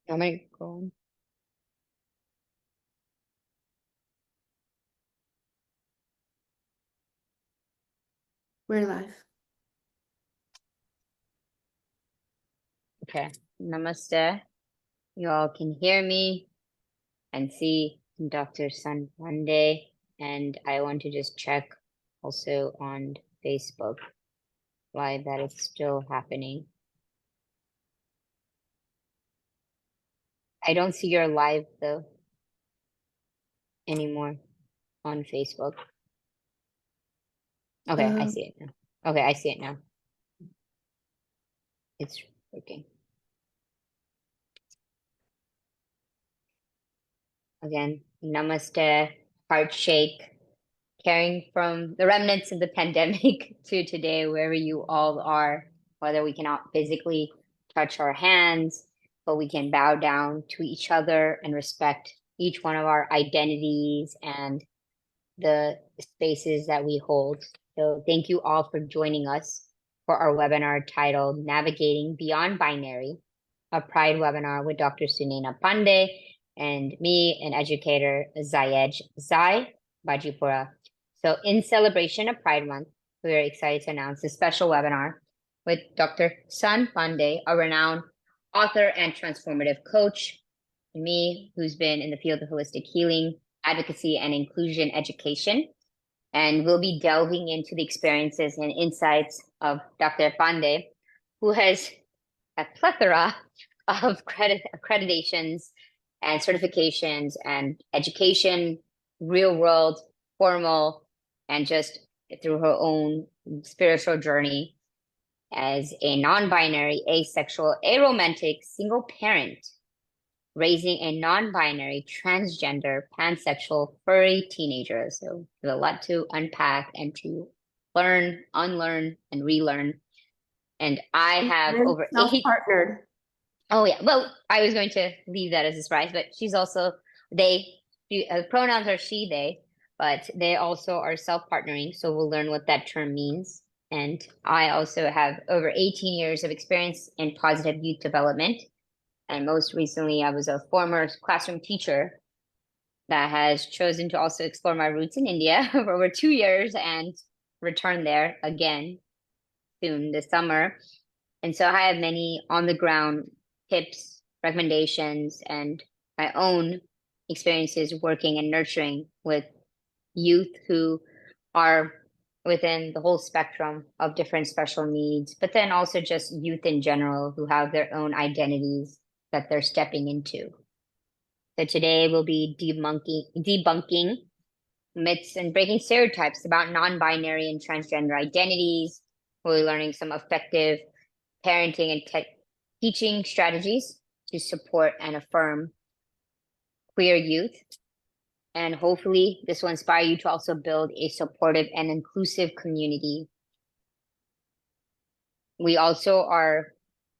I'm gonna go. We're live. Okay. Namaste. You all can hear me and see Dr. Sun Monday. And I want to just check also on Facebook Live that it's still happening. I don't see your live though anymore on Facebook. Okay, I Uh, see it now. Okay, I see it now. It's working. Again, namaste, heart shake, carrying from the remnants of the pandemic to today, wherever you all are, whether we cannot physically touch our hands, but we can bow down to each other and respect each one of our identities and the spaces that we hold. So thank you all for joining us for our webinar titled Navigating Beyond Binary, a Pride webinar with Dr. Sunena Pandey and me, an educator, Zayed Zai Bajipura. So in celebration of Pride Month, we are excited to announce a special webinar with Dr. Sun Pandey, a renowned author and transformative coach, and me, who's been in the field of holistic healing, advocacy, and inclusion education. And we'll be delving into the experiences and insights of Dr. Pandey, who has a plethora of accreditations and certifications and education, real world, formal, and just through her own spiritual journey as a non-binary, asexual, aromantic, single parent, raising a non-binary, transgender, pansexual, furry teenager. So there's a lot to unpack and to learn, unlearn, and relearn. And I have and over eight. self-partnered. Oh yeah. Well, I was going to leave that as a surprise, but she's also they. Pronouns are she, they, but they also are self-partnering. So we'll learn what that term means. And I also have over 18 years of experience in positive youth development. And most recently, I was a former classroom teacher that has chosen to also explore my roots in India for over 2 years and return there again soon this summer. And so I have many on the ground tips, recommendations, and my own experiences working and nurturing with youth who are within the whole spectrum of different special needs, but then also just youth in general who have their own identities that they're stepping into. So today we'll be debunking myths and breaking stereotypes about non-binary and transgender identities. We'll be learning some effective parenting and teaching strategies to support and affirm queer youth. And hopefully this will inspire you to also build a supportive and inclusive community. We also are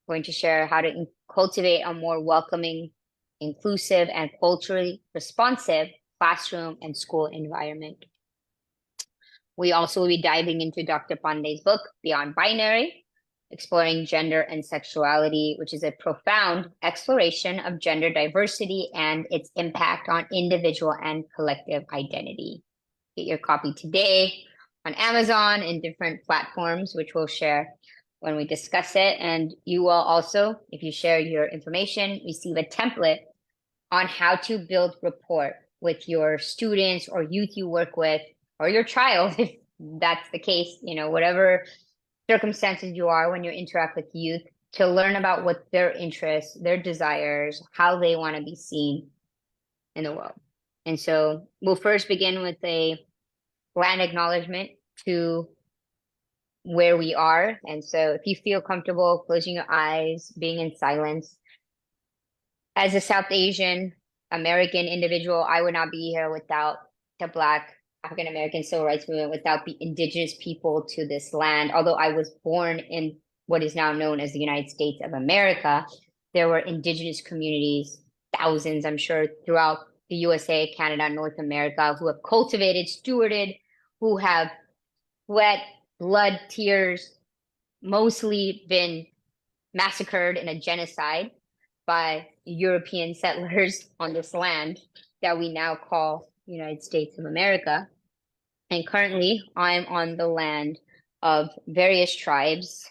going to share how to cultivate a more welcoming, inclusive, and culturally responsive classroom and school environment. We also will be diving into Dr. Pandey's book, Beyond Binary, Exploring Gender and Sexuality, which is a profound exploration of gender diversity and its impact on individual and collective identity. Get your copy today on Amazon and different platforms, which we'll share when we discuss it. And you will also, if you share your information, receive a template on how to build rapport with your students or youth you work with, or your child, if that's the case, whatever circumstances you are when you interact with youth, to learn about what their interests, their desires, how they want to be seen in the world. And so we'll first begin with a land acknowledgement to where we are. And so if you feel comfortable closing your eyes, being in silence, as a South Asian American individual, I would not be here without the Black African American civil rights movement, without the indigenous people to this land. Although I was born in what is now known as the United States of America, there were indigenous communities, thousands, I'm sure, throughout the USA, Canada, North America, who have cultivated, stewarded, who have sweat, blood, tears, mostly been massacred in a genocide by European settlers on this land that we now call United States of America. And currently, I'm on the land of various tribes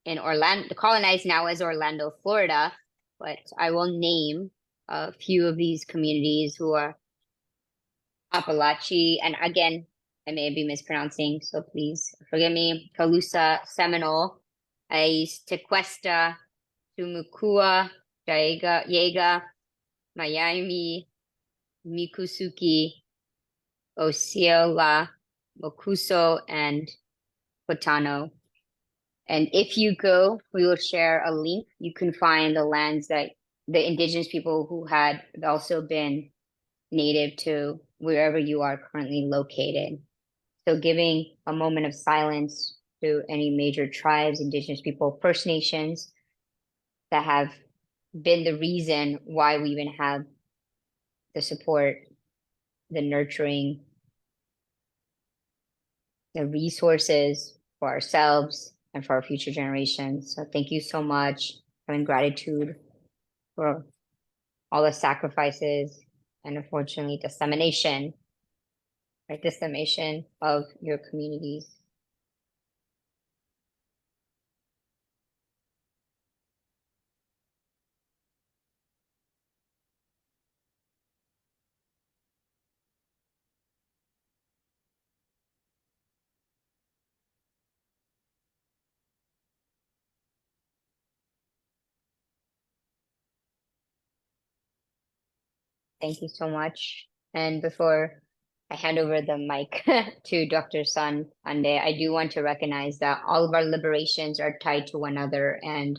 in Orlando, colonized now as Orlando, Florida. But I will name a few of these communities who are Appalachee, and again, I may be mispronouncing, so please forgive me. Calusa, Seminole, Ais, Tequesta, Tumukua, Yega, Miami, Mikusuki, Osceola, Mokuso, and Potano. And if you go, we will share a link. You can find the lands that the indigenous people who had also been native to wherever you are currently located. So giving a moment of silence to any major tribes, indigenous people, First Nations that have been the reason why we even have the support, the nurturing, the resources for ourselves and for our future generations. So thank you so much. Having gratitude for all the sacrifices and unfortunately dissemination of your communities. Thank you so much. And before I hand over the mic to Dr. Sun Ande, I do want to recognize that all of our liberations are tied to one another, and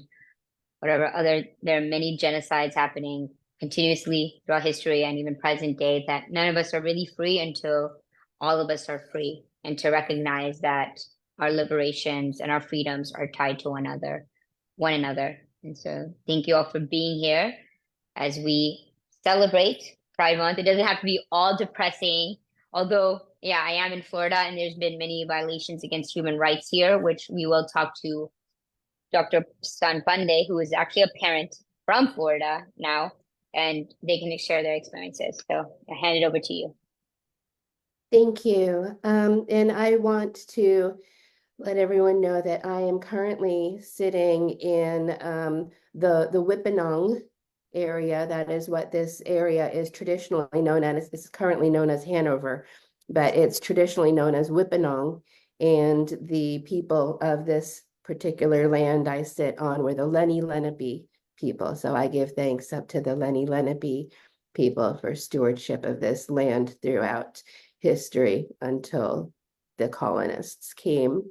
there are many genocides happening continuously throughout history and even present day, that none of us are really free until all of us are free, and to recognize that our liberations and our freedoms are tied to one another. And so thank you all for being here as we celebrate Pride Month. It doesn't have to be all depressing, although, yeah, I am in Florida and there's been many violations against human rights here, which we will talk to Dr. Sun Pande, who is actually a parent from Florida now, and they can share their experiences. So I hand it over to you. Thank you. And I want to let everyone know that I am currently sitting in the Wipanong area. That is what this area is traditionally known as. It's currently known as Hanover, but it's traditionally known as Wipanong. And the people of this particular land I sit on were the Lenni Lenape people. So I give thanks up to the Lenni Lenape people for stewardship of this land throughout history until the colonists came.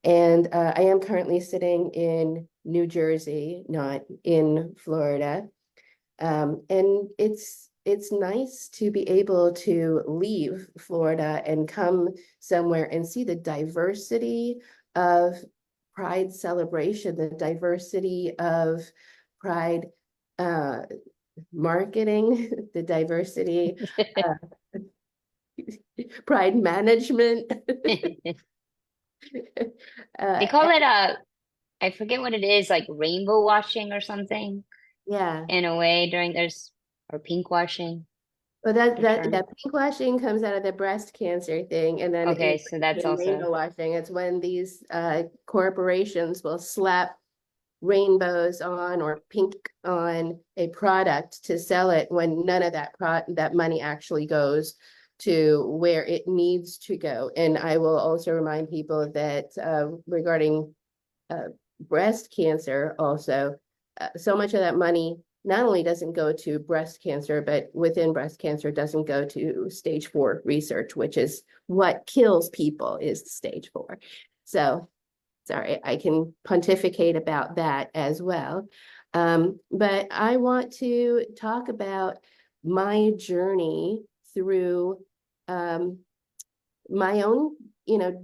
And I am currently sitting in New Jersey, not in Florida. And it's nice to be able to leave Florida and come somewhere and see the diversity of Pride celebration, the diversity of Pride marketing, the diversity Pride management. They call it I forget what it is, like rainbow washing or something. Yeah. In a way or pink washing. Well, that pink washing comes out of the breast cancer thing, and then okay, so that's also rainbow washing. It's when these corporations will slap rainbows on or pink on a product to sell it when none of that money actually goes to where it needs to go. And I will also remind people that regarding breast cancer also, so much of that money not only doesn't go to breast cancer, but within breast cancer doesn't go to stage 4 research, which is what kills people, is stage 4. So sorry, I can pontificate about that as well. But I want to talk about my journey through my own,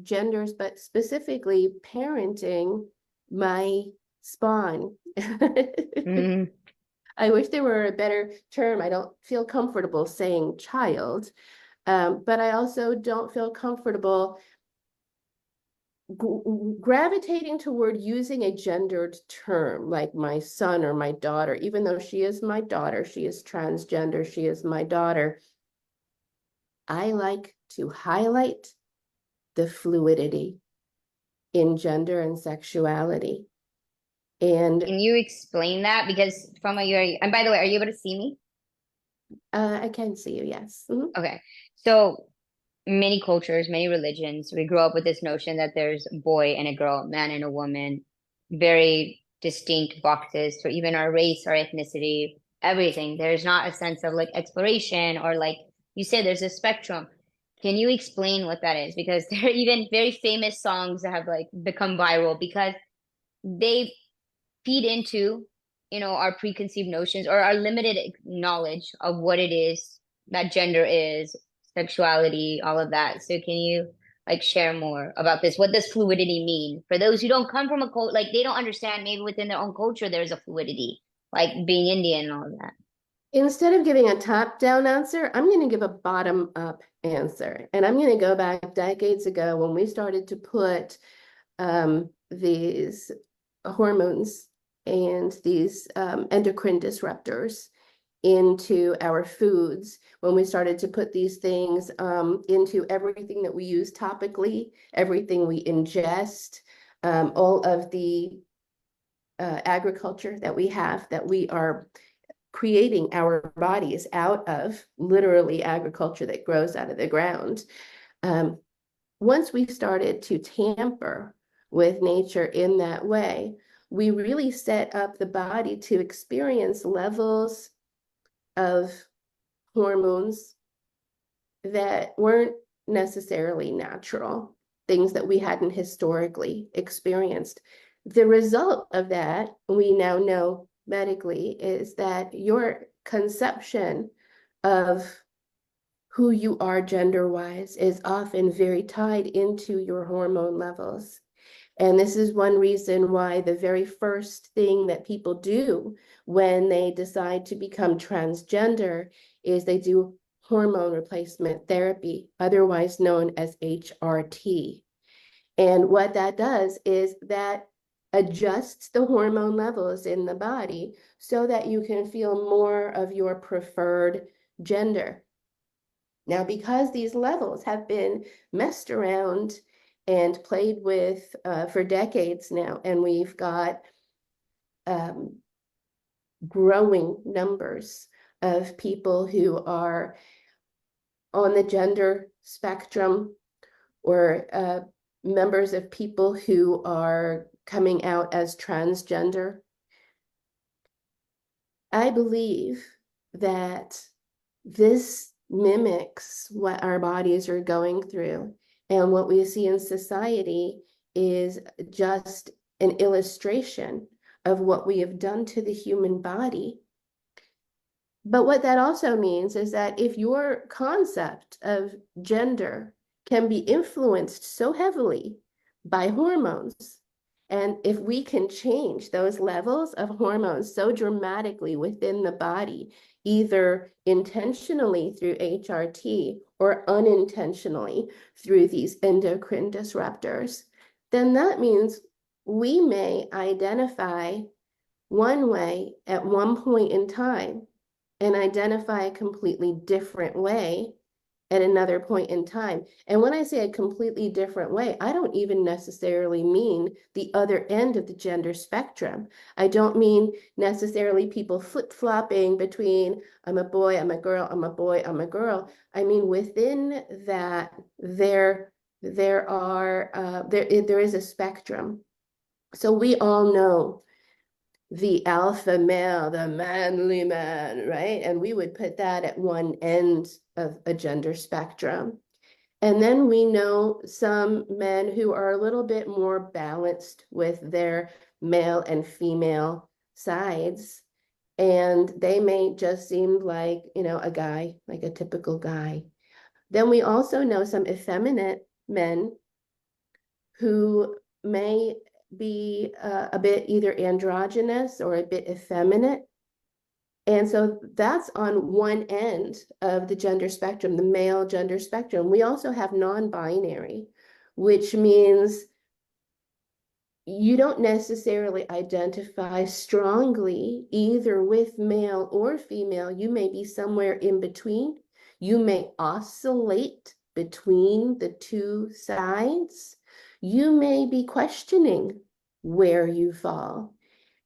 genders, but specifically parenting my spawn. mm. I wish there were a better term. I don't feel comfortable saying child, but I also don't feel comfortable gravitating toward using a gendered term like my son or my daughter, even though she is my daughter, she is transgender, she is my daughter. I like to highlight the fluidity in gender and sexuality. And Can you explain that? Because from what you're, and by the way, are you able to see me? I can see you, yes. Mhm. Okay. So many cultures, many religions, we grow up with this notion that there's a boy and a girl, a man and a woman, very distinct boxes for even our race, our ethnicity, everything. There's not a sense of like exploration or like you said, there's a spectrum. Can you explain what that is? Because there are even very famous songs that have like become viral because they feed into, our preconceived notions or our limited knowledge of what it is that gender is, sexuality, all of that. So can you like share more about this? What does fluidity mean for those who don't come from a cult, like they don't understand maybe within their own culture there's a fluidity, like being Indian and all of that. Instead of giving a top-down answer, I'm going to give a bottom-up answer. And I'm going to go back decades ago when we started to put these hormones and these endocrine disruptors into our foods, when we started to put these things into everything that we use topically, everything we ingest, all of the agriculture that we have, that we are creating our bodies out of, literally agriculture that grows out of the ground. Um, Once we started to tamper with nature in that way, we really set up the body to experience levels of hormones that weren't necessarily natural, things that we hadn't historically experienced. The result of that, we now know medically, is that your conception of who you are gender-wise is often very tied into your hormone levels. And this is one reason why the very first thing that people do when they decide to become transgender is they do hormone replacement therapy, otherwise known as HRT. And what that does is that adjusts the hormone levels in the body so that you can feel more of your preferred gender. Now, because these levels have been messed around and played with for decades now, and we've got um, growing numbers of people who are on the gender spectrum or members of people who are coming out as transgender. I believe that this mimics what our bodies are going through. And what we see in society is just an illustration of what we have done to the human body. But what that also means is that if your concept of gender can be influenced so heavily by hormones, and if we can change those levels of hormones so dramatically within the body, either intentionally through HRT or unintentionally through these endocrine disruptors, then that means we may identify one way at one point in time and identify a completely different way at another point in time. And when I say a completely different way, I don't even necessarily mean the other end of the gender spectrum. I don't mean necessarily people flip-flopping between I'm a boy, I'm a girl, I'm a boy, I'm a girl. I mean, within that, there is a spectrum. So we all know the alpha male, the manly man, right? And we would put that at one end of a gender spectrum. And then we know some men who are a little bit more balanced with their male and female sides. And they may just seem like, a guy, like a typical guy. Then we also know some effeminate men who may be a bit either androgynous or a bit effeminate. And so that's on one end of the gender spectrum, the male gender spectrum. We also have non-binary, which means you don't necessarily identify strongly either with male or female. You may be somewhere in between. You may oscillate between the two sides. You may be questioning where you fall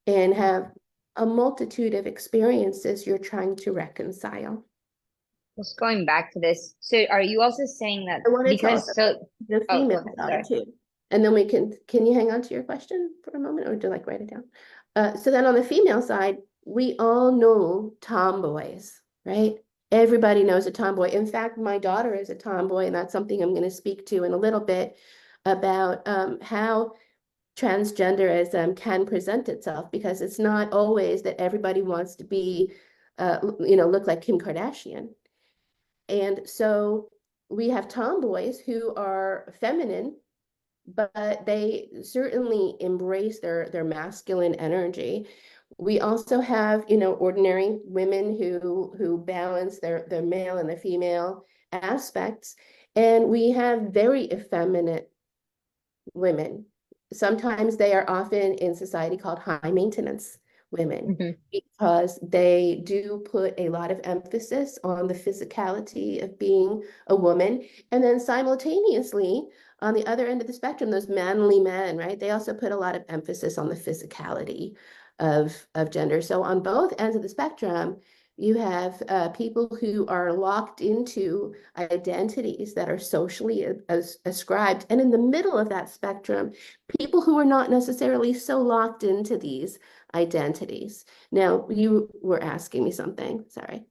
and have a multitude of experiences you're trying to reconcile. Just going back to this, so are you also saying that I wanted to also because so the oh, go female ahead, side sorry. too. And then we can you hang on to your question for a moment or do you like write it down? So then on the female side, we all know tomboys, right? Everybody knows a tomboy. In fact, my daughter is a tomboy, and that's something I'm going to speak to in a little bit about how transgenderism can present itself, because it's not always that everybody wants to be, look like Kim Kardashian. And so we have tomboys who are feminine, but they certainly embrace their masculine energy. We also have, ordinary women who balance their male and the female aspects. And we have very effeminate women. Sometimes they are often in society called high maintenance women Mhm. because they do put a lot of emphasis on the physicality of being a woman. And then simultaneously, on the other end of the spectrum, those manly men, right? They also put a lot of emphasis on the physicality of gender. So on both ends of the spectrum, you have people who are locked into identities that are socially ascribed. And in the middle of that spectrum, people who are not necessarily so locked into these identities. Now, you were asking me something. Sorry.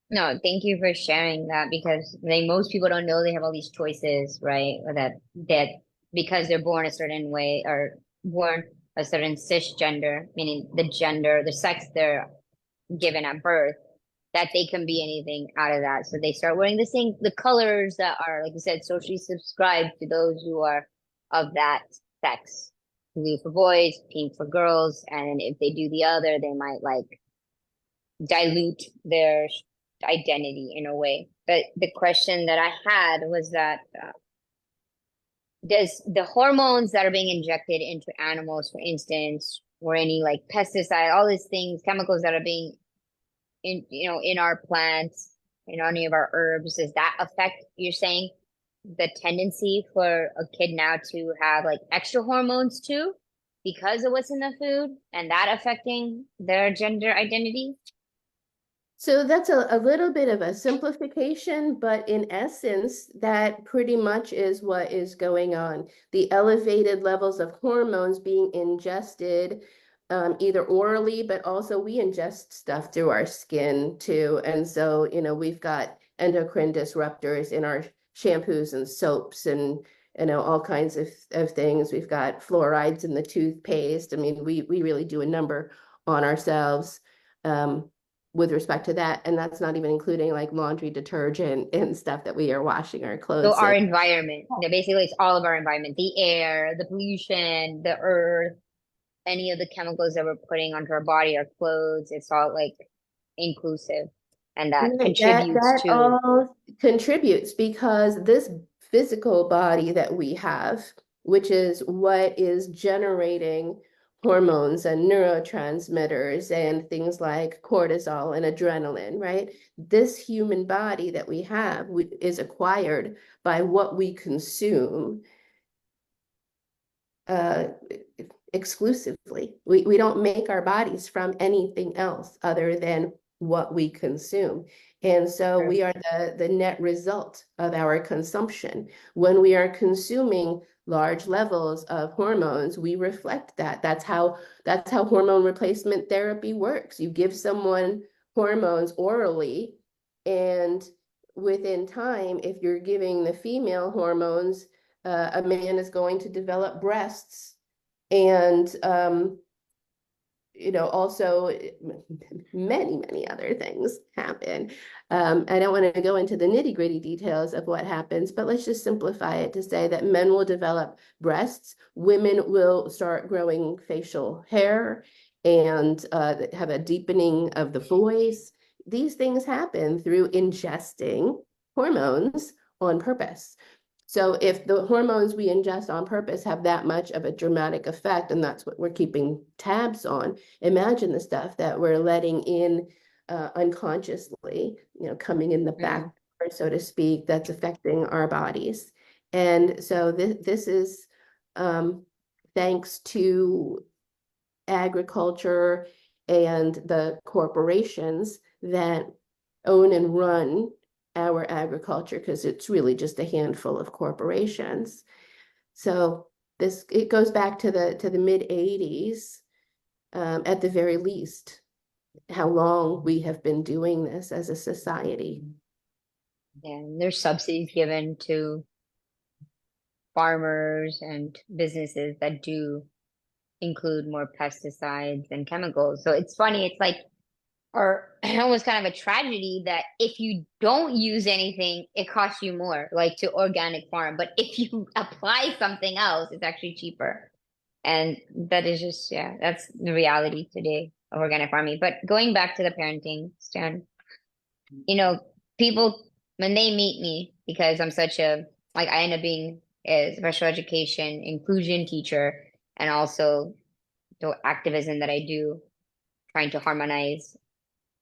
No, thank you for sharing that because like most people don't know they have all these choices, right? Or that because they're born a certain way or born a certain cisgender, meaning the gender, the sex they're given at birth, that they can be anything out of that. So they start wearing the colors that are, like you said, socially subscribed to those who are of that sex. Blue for boys, pink for girls, and if they do the other, they might like dilute their identity in a way. But the question that I had was that does the hormones that are being injected into animals, for instance, or any like pesticide, all these things, chemicals that are being in our plants, in any of our herbs, does that affect, you're saying, the tendency for a kid now to have like extra hormones too because of what's in the food and that affecting their gender identity? So that's a little bit of a simplification, but in essence, that pretty much is what is going on. The elevated levels of hormones being ingested, either orally, but also we ingest stuff through our skin too. And so, we've got endocrine disruptors in our shampoos and soaps and, all kinds of things. We've got fluorides in the toothpaste. I mean, we really do a number on ourselves. With respect to that. And that's not even including like laundry detergent and stuff that we are washing our So clothes our in. environment, basically it's all of our environment, the air, the pollution, the earth, any of the chemicals that we're putting onto our body, our clothes, it's all like inclusive and that Right, contributes that to. all contributes because this physical body that we have, which is what is generating hormones and neurotransmitters and things like cortisol and adrenaline, right? This human body that we have is acquired by what we consume uh, exclusively. We don't make our bodies from anything else other than what we consume. And so we are the net result of our consumption. When we are consuming large levels of hormones, we reflect that. That's how hormone replacement therapy works. You give someone hormones orally, and within time, if you're giving the female hormones, a man is going to develop breasts and also many other things happen. I don't want to go into the nitty-gritty details of what happens, but let's just simplify it to say that men will develop breasts, women will start growing facial hair and have a deepening of the voice. These things happen through ingesting hormones on purpose. So if the hormones we ingest on purpose have that much of a dramatic effect, and that's what we're keeping tabs on, imagine the stuff that we're letting in unconsciously, coming in the back, Mm. door, so to speak, that's affecting our bodies. And so this is thanks to agriculture and the corporations that own and run our agriculture, because it's really just a handful of corporations. So it goes back to the mid 80s, at the very least, how long we have been doing this as a society. And there's subsidies given to farmers and businesses that do include more pesticides and chemicals. So it's funny, it's like, or almost kind of a tragedy that if you don't use anything, it costs you more, like to organic farm. But if you apply something else, it's actually cheaper. And that is just, yeah, that's the reality today of organic farming. But going back to the parenting, Stan, you know, people, when they meet me, because I'm such a, like, I end up being a special education inclusion teacher, and also the activism that I do, trying to harmonize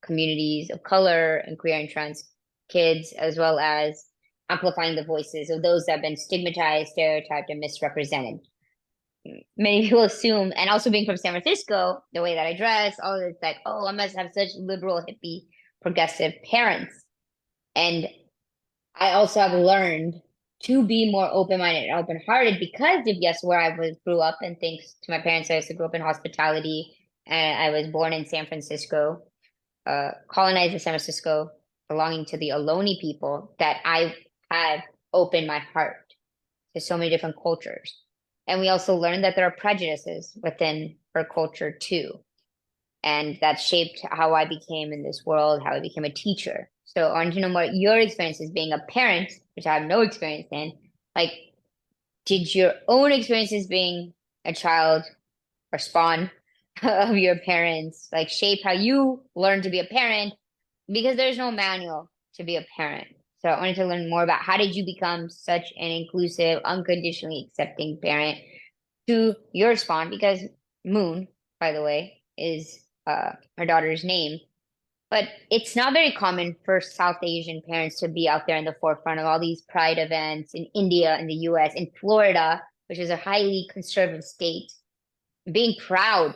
communities of color and queer and trans kids, as well as amplifying the voices of those that have been stigmatized, stereotyped, and misrepresented. Many people assume, and also being from San Francisco, the way that I dress, all of it's like, oh, I must have such liberal, hippie, progressive parents. And I also have learned to be more open-minded and open-hearted because of, yes, where I was grew up, and thanks to my parents, I used to grow up in hospitality, and I was born in San Francisco, colonized in San Francisco, belonging to the Ohlone people, that I have opened my heart to so many different cultures. And we also learned that there are prejudices within our culture too. And that shaped how I became in this world, how I became a teacher. So I want to know what your experience is being a parent, which I have no experience in. Like, did your own experiences being a child or spawn of your parents like shape how you learn to be a parent? Because there's no manual to be a parent. So I wanted to learn more about how did you become such an inclusive, unconditionally accepting parent to your spawn? Because Moon, by the way, is her daughter's name. But it's not very common for South Asian parents to be out there in the forefront of all these pride events in India, in the US, in Florida, which is a highly conservative state, being proud.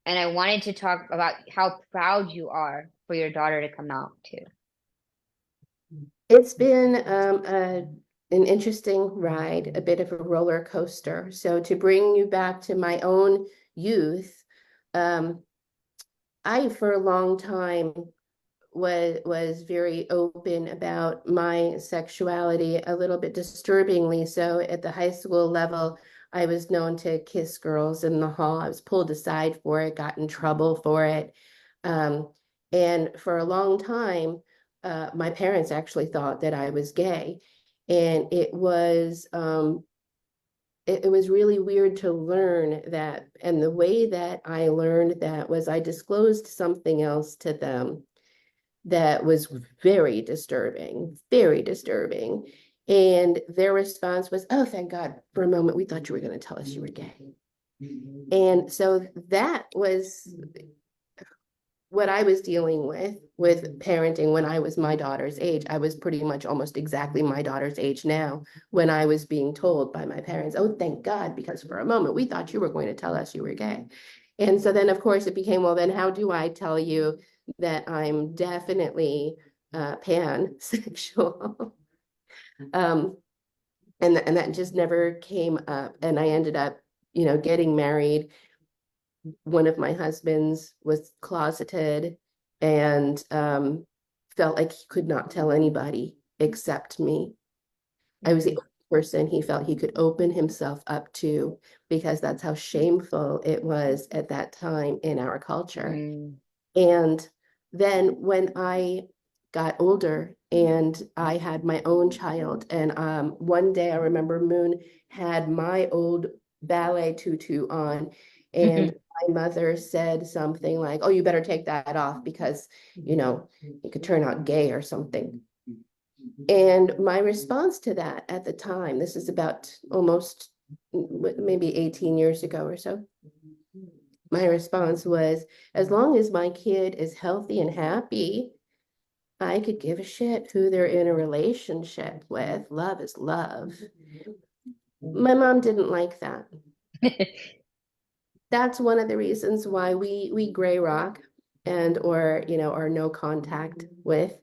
And I wanted to talk about how proud you are for your daughter to come out too. It's been an interesting ride, a bit of a roller coaster. So to bring you back to my own youth, I for a long time was very open about my sexuality, a little bit disturbingly so. At the high school level, I was known to kiss girls in the hall. I was pulled aside for it, got in trouble for it. Um, and for a long time, my parents actually thought that I was gay. And it was really weird to learn that. And the way that I learned that was I disclosed something else to them that was very disturbing, very disturbing. And their response was, oh, thank God, for a moment, we thought you were going to tell us you were gay. And so that was what I was dealing with parenting when I was my daughter's age. I was pretty much almost exactly my daughter's age now when I was being told by my parents, oh, thank God, because for a moment we thought you were going to tell us you were gay. And so then, of course, it became, well, then how do I tell you that I'm definitely pansexual? um, and that just never came up. And I ended up, getting married. One of my husbands was closeted and felt like he could not tell anybody except me. I was the Mm, only person he felt he could open himself up to, because that's how shameful it was at that time in our culture. mm, And then when I got older and I had my own child, and one day I remember Moon had my old ballet tutu on, and mhm. my mother said something like, "Oh, you better take that off because, it could turn out gay or something." And my response to that at the time, this is about almost maybe 18 years ago or so, my response was, as long as my kid is healthy and happy, I could give a shit who they're in a relationship with. Love is love. My mom didn't like that. That's one of the reasons why we gray rock and or are no contact with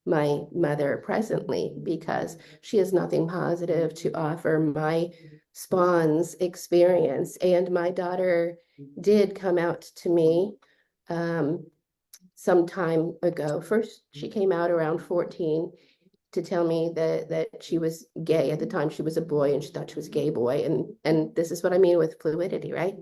my mother presently, because she has nothing positive to offer my spawn's experience. And my daughter did come out to me some time ago. First, she came out around 14 to tell me that she was gay. At the time, she was a boy and she thought she was a gay boy. And this is what I mean with fluidity, right?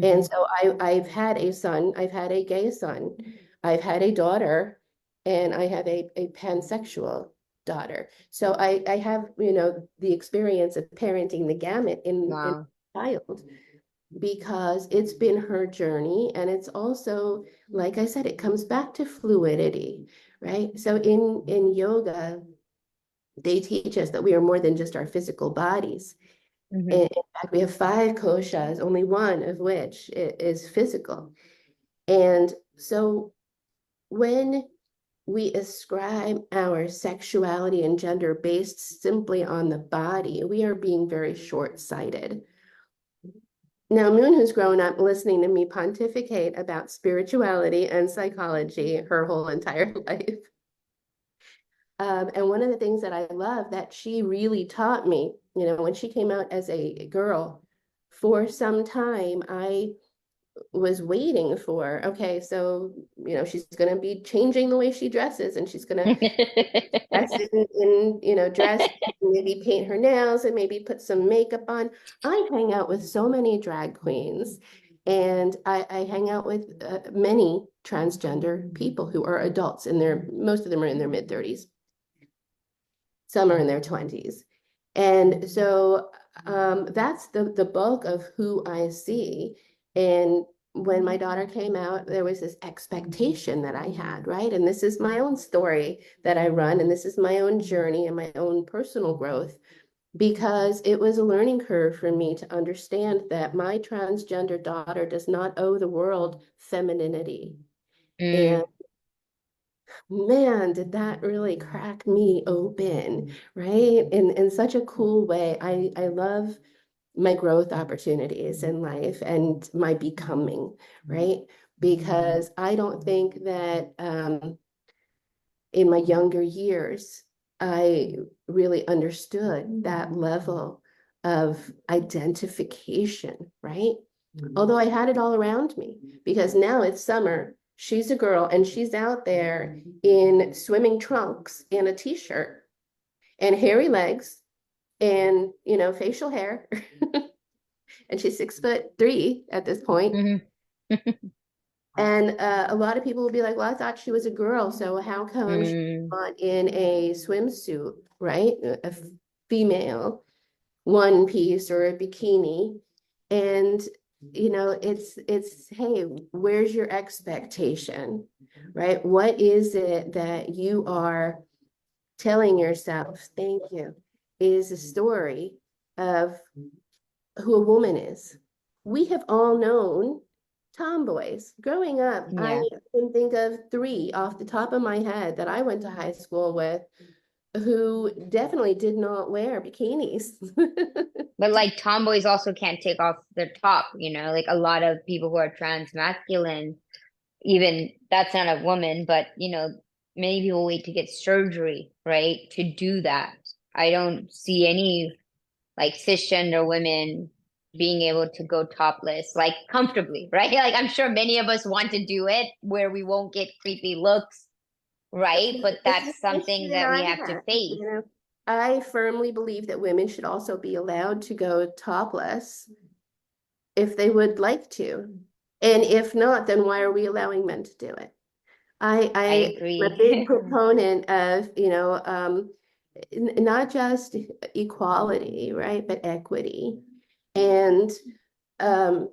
And Mhm. so I've had a son, I've had a gay son, I've had a daughter, and I have a pansexual daughter. So I have, the experience of parenting the gamut in Wow. a child, because it's been her journey. And it's also, like I said, it comes back to fluidity, right? So in yoga, they teach us that we are more than just our physical bodies. Mhm. In fact, we have five koshas, only one of which is physical. And so when we ascribe our sexuality and gender based simply on the body, we are being very short-sighted. Now, Moon, who's grown up listening to me pontificate about spirituality and psychology her whole entire life. And one of the things that I love that she really taught me, when she came out as a girl, for some time, I was waiting for, okay, so, she's going to be changing the way she dresses, and she's going to dress dress, maybe paint her nails and maybe put some makeup on. I hang out with so many drag queens, and I hang out with many transgender people who are adults, and most of them are in their mid-30s. Some are in their 20s. And so that's the bulk of who I see. And when my daughter came out, there was this expectation that I had, right? And this is my own story that I run, and this is my own journey and my own personal growth, because it was a learning curve for me to understand that my transgender daughter does not owe the world femininity. And Mm. man, did that really crack me open, right? In such a cool way. I love my growth opportunities in life and my becoming, right? Because I don't think that in my younger years, I really understood that level of identification, right? Although I had it all around me, because now it's summer. She's a girl and she's out there in swimming trunks and a t-shirt and hairy legs and, facial hair. And she's 6'3" at this point. Mhm. And a lot of people will be like, well, I thought she was a girl, so how come she's Mm. not in a swimsuit, right? A female one piece or a bikini. And it's hey, where's your expectation, right? What is it that you are telling yourself, thank you, is a story of who a woman is. We have all known tomboys growing up. I Yeah. can think of three off the top of my head that I went to high school with who definitely did not wear bikinis. But like tomboys also can't take off their top, like a lot of people who are trans masculine, even that's not a woman, but many people wait to get surgery, right? To do that. I don't see any like cisgender women being able to go topless, like comfortably, right? Like I'm sure many of us want to do it where we won't get creepy looks, right? But It's an that's issue something that that we I have to have, face. I firmly believe that women should also be allowed to go topless if they would like to. And if not, then why are we allowing men to do it? I I'm a big agree. proponent of, not just equality, right, but equity. And um,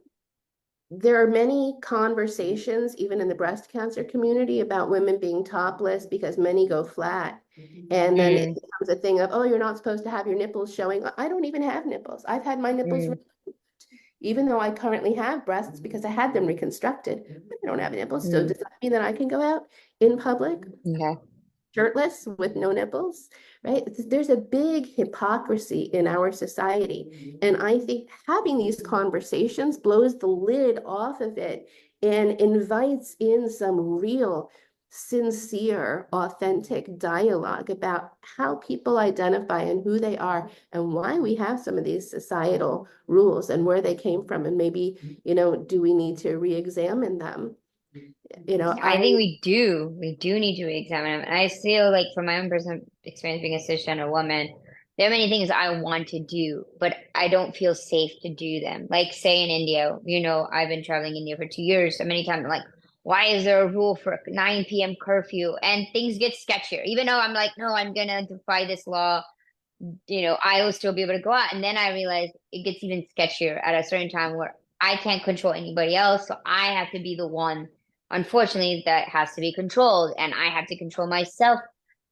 there are many conversations, even in the breast cancer community, about women being topless because many go flat. And then it Mm, becomes a thing of, oh, you're not supposed to have your nipples showing. I don't even have nipples. I've had my nipples, mm, even though I currently have breasts because I had them reconstructed. I don't have nipples. So mm. does that mean that I can go out in public Okay. shirtless with no nipples, right? There's a big hypocrisy in our society. And I think having these conversations blows the lid off of it and invites in some real, sincere, authentic dialogue about how people identify and who they are and why we have some of these societal rules and where they came from. And maybe, do we need to re-examine them? I think we do. We do need to re-examine them. And I feel like from my own personal experience being a cisgender woman, there are many things I want to do, but I don't feel safe to do them. Like say in India, I've been traveling India for 2 years. So many times I'm like, why is there a rule for a 9 p.m. curfew? And things get sketchier. Even though I'm like, no, I'm gonna defy this law, I will still be able to go out. And then I realized it gets even sketchier at a certain time where I can't control anybody else. So I have to be the one, unfortunately, that has to be controlled. And I have to control myself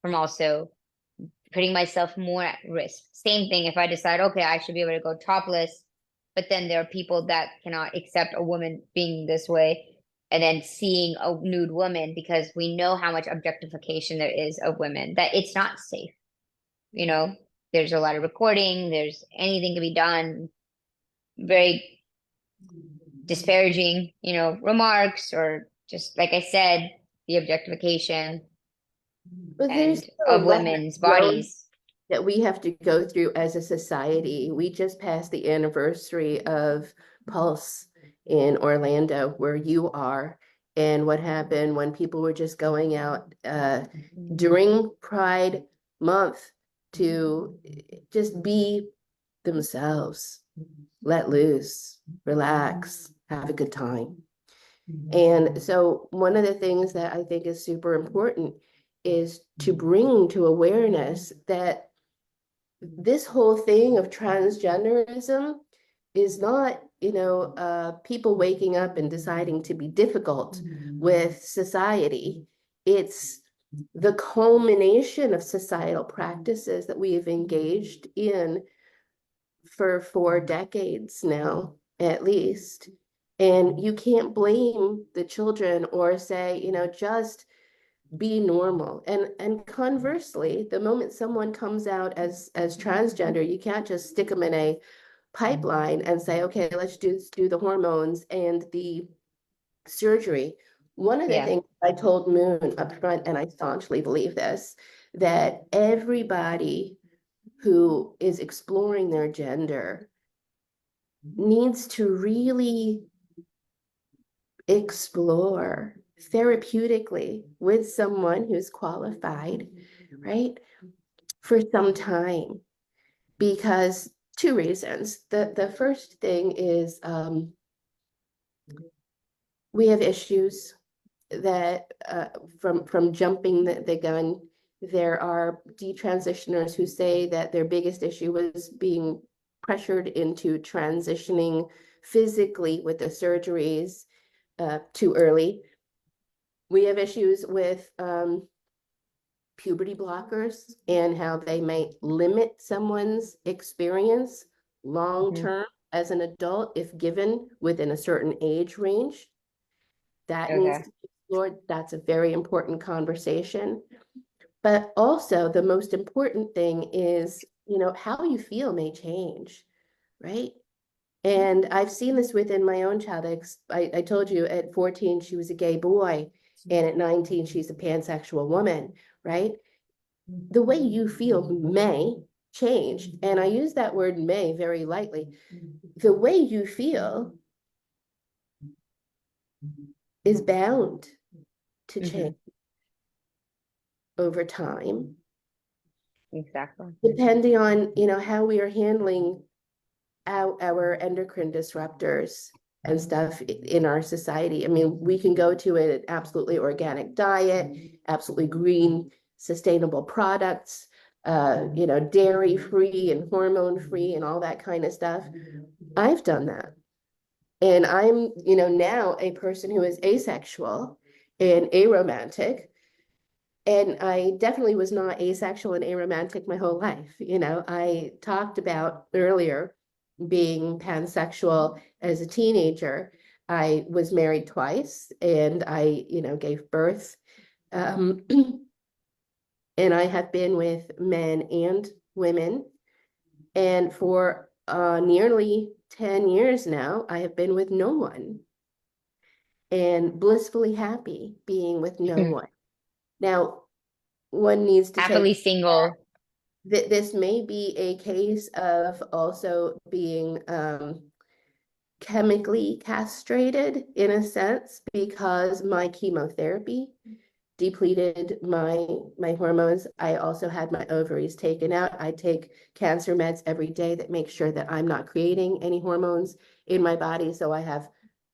from also putting myself more at risk. Same thing if I decide, okay, I should be able to go topless, but then there are people that cannot accept a woman being this way. And then seeing a nude woman because we know how much objectification there is of women, that it's not safe you know, there's a lot of recording, there's anything can be done, very disparaging, remarks or just like I said, the objectification But there's and still a of lot of women's growth bodies. that we have to go through as a society. We just passed the anniversary of Pulse in Orlando, where you are, and what happened when people were just going out during Pride Month to just be themselves, let loose, relax, have a good time. And so one of the things that I think is super important is to bring to awareness that this whole thing of transgenderism is not, people waking up and deciding to be difficult with society. It's the culmination of societal practices that we have engaged in for 4 decades now, at least. And you can't blame the children or say, just be normal. And conversely, the moment someone comes out as transgender, you can't just stick them in a pipeline and say, okay, let's do the hormones and the surgery. One of the Yeah. things I told Moon up front, and I staunchly believe this, that everybody who is exploring their gender needs to really explore therapeutically with someone who's qualified, right, for some time. Because 2 reasons. The first thing is we have issues that from jumping the gun. There are detransitioners who say that their biggest issue was being pressured into transitioning physically with the surgeries too early. We have issues with puberty blockers and how they may limit someone's experience long Mhm. term as an adult if given within a certain age range. That needs Okay. to be explored. That's a very important conversation. But also, the most important thing is, how you feel may change, right? And I've seen this within my own child. I told you at 14, she was a gay boy, and at 19, she's a pansexual woman, right? The way you feel may change. And I use that word may very lightly. The way you feel is bound to change Hmm. over time, Exactly. depending on, how we are handling our endocrine disruptors and stuff in our society. I mean, we can go to an absolutely organic diet, absolutely green, sustainable products, dairy free and hormone free and all that kind of stuff. I've done that. And I'm, now a person who is asexual and aromantic. And I definitely was not asexual and aromantic my whole life. I talked about earlier being pansexual as a teenager. I was married twice and I, gave birth. Um, and I have been with men and women. And for nearly 10 years now, I have been with no one and blissfully happy being with no one. Now, one needs to take Happily single. that this may be a case of also being chemically castrated in a sense because my chemotherapy depleted my hormones. I also had my ovaries taken out. I take cancer meds every day that make sure that I'm not creating any hormones in my body. So I have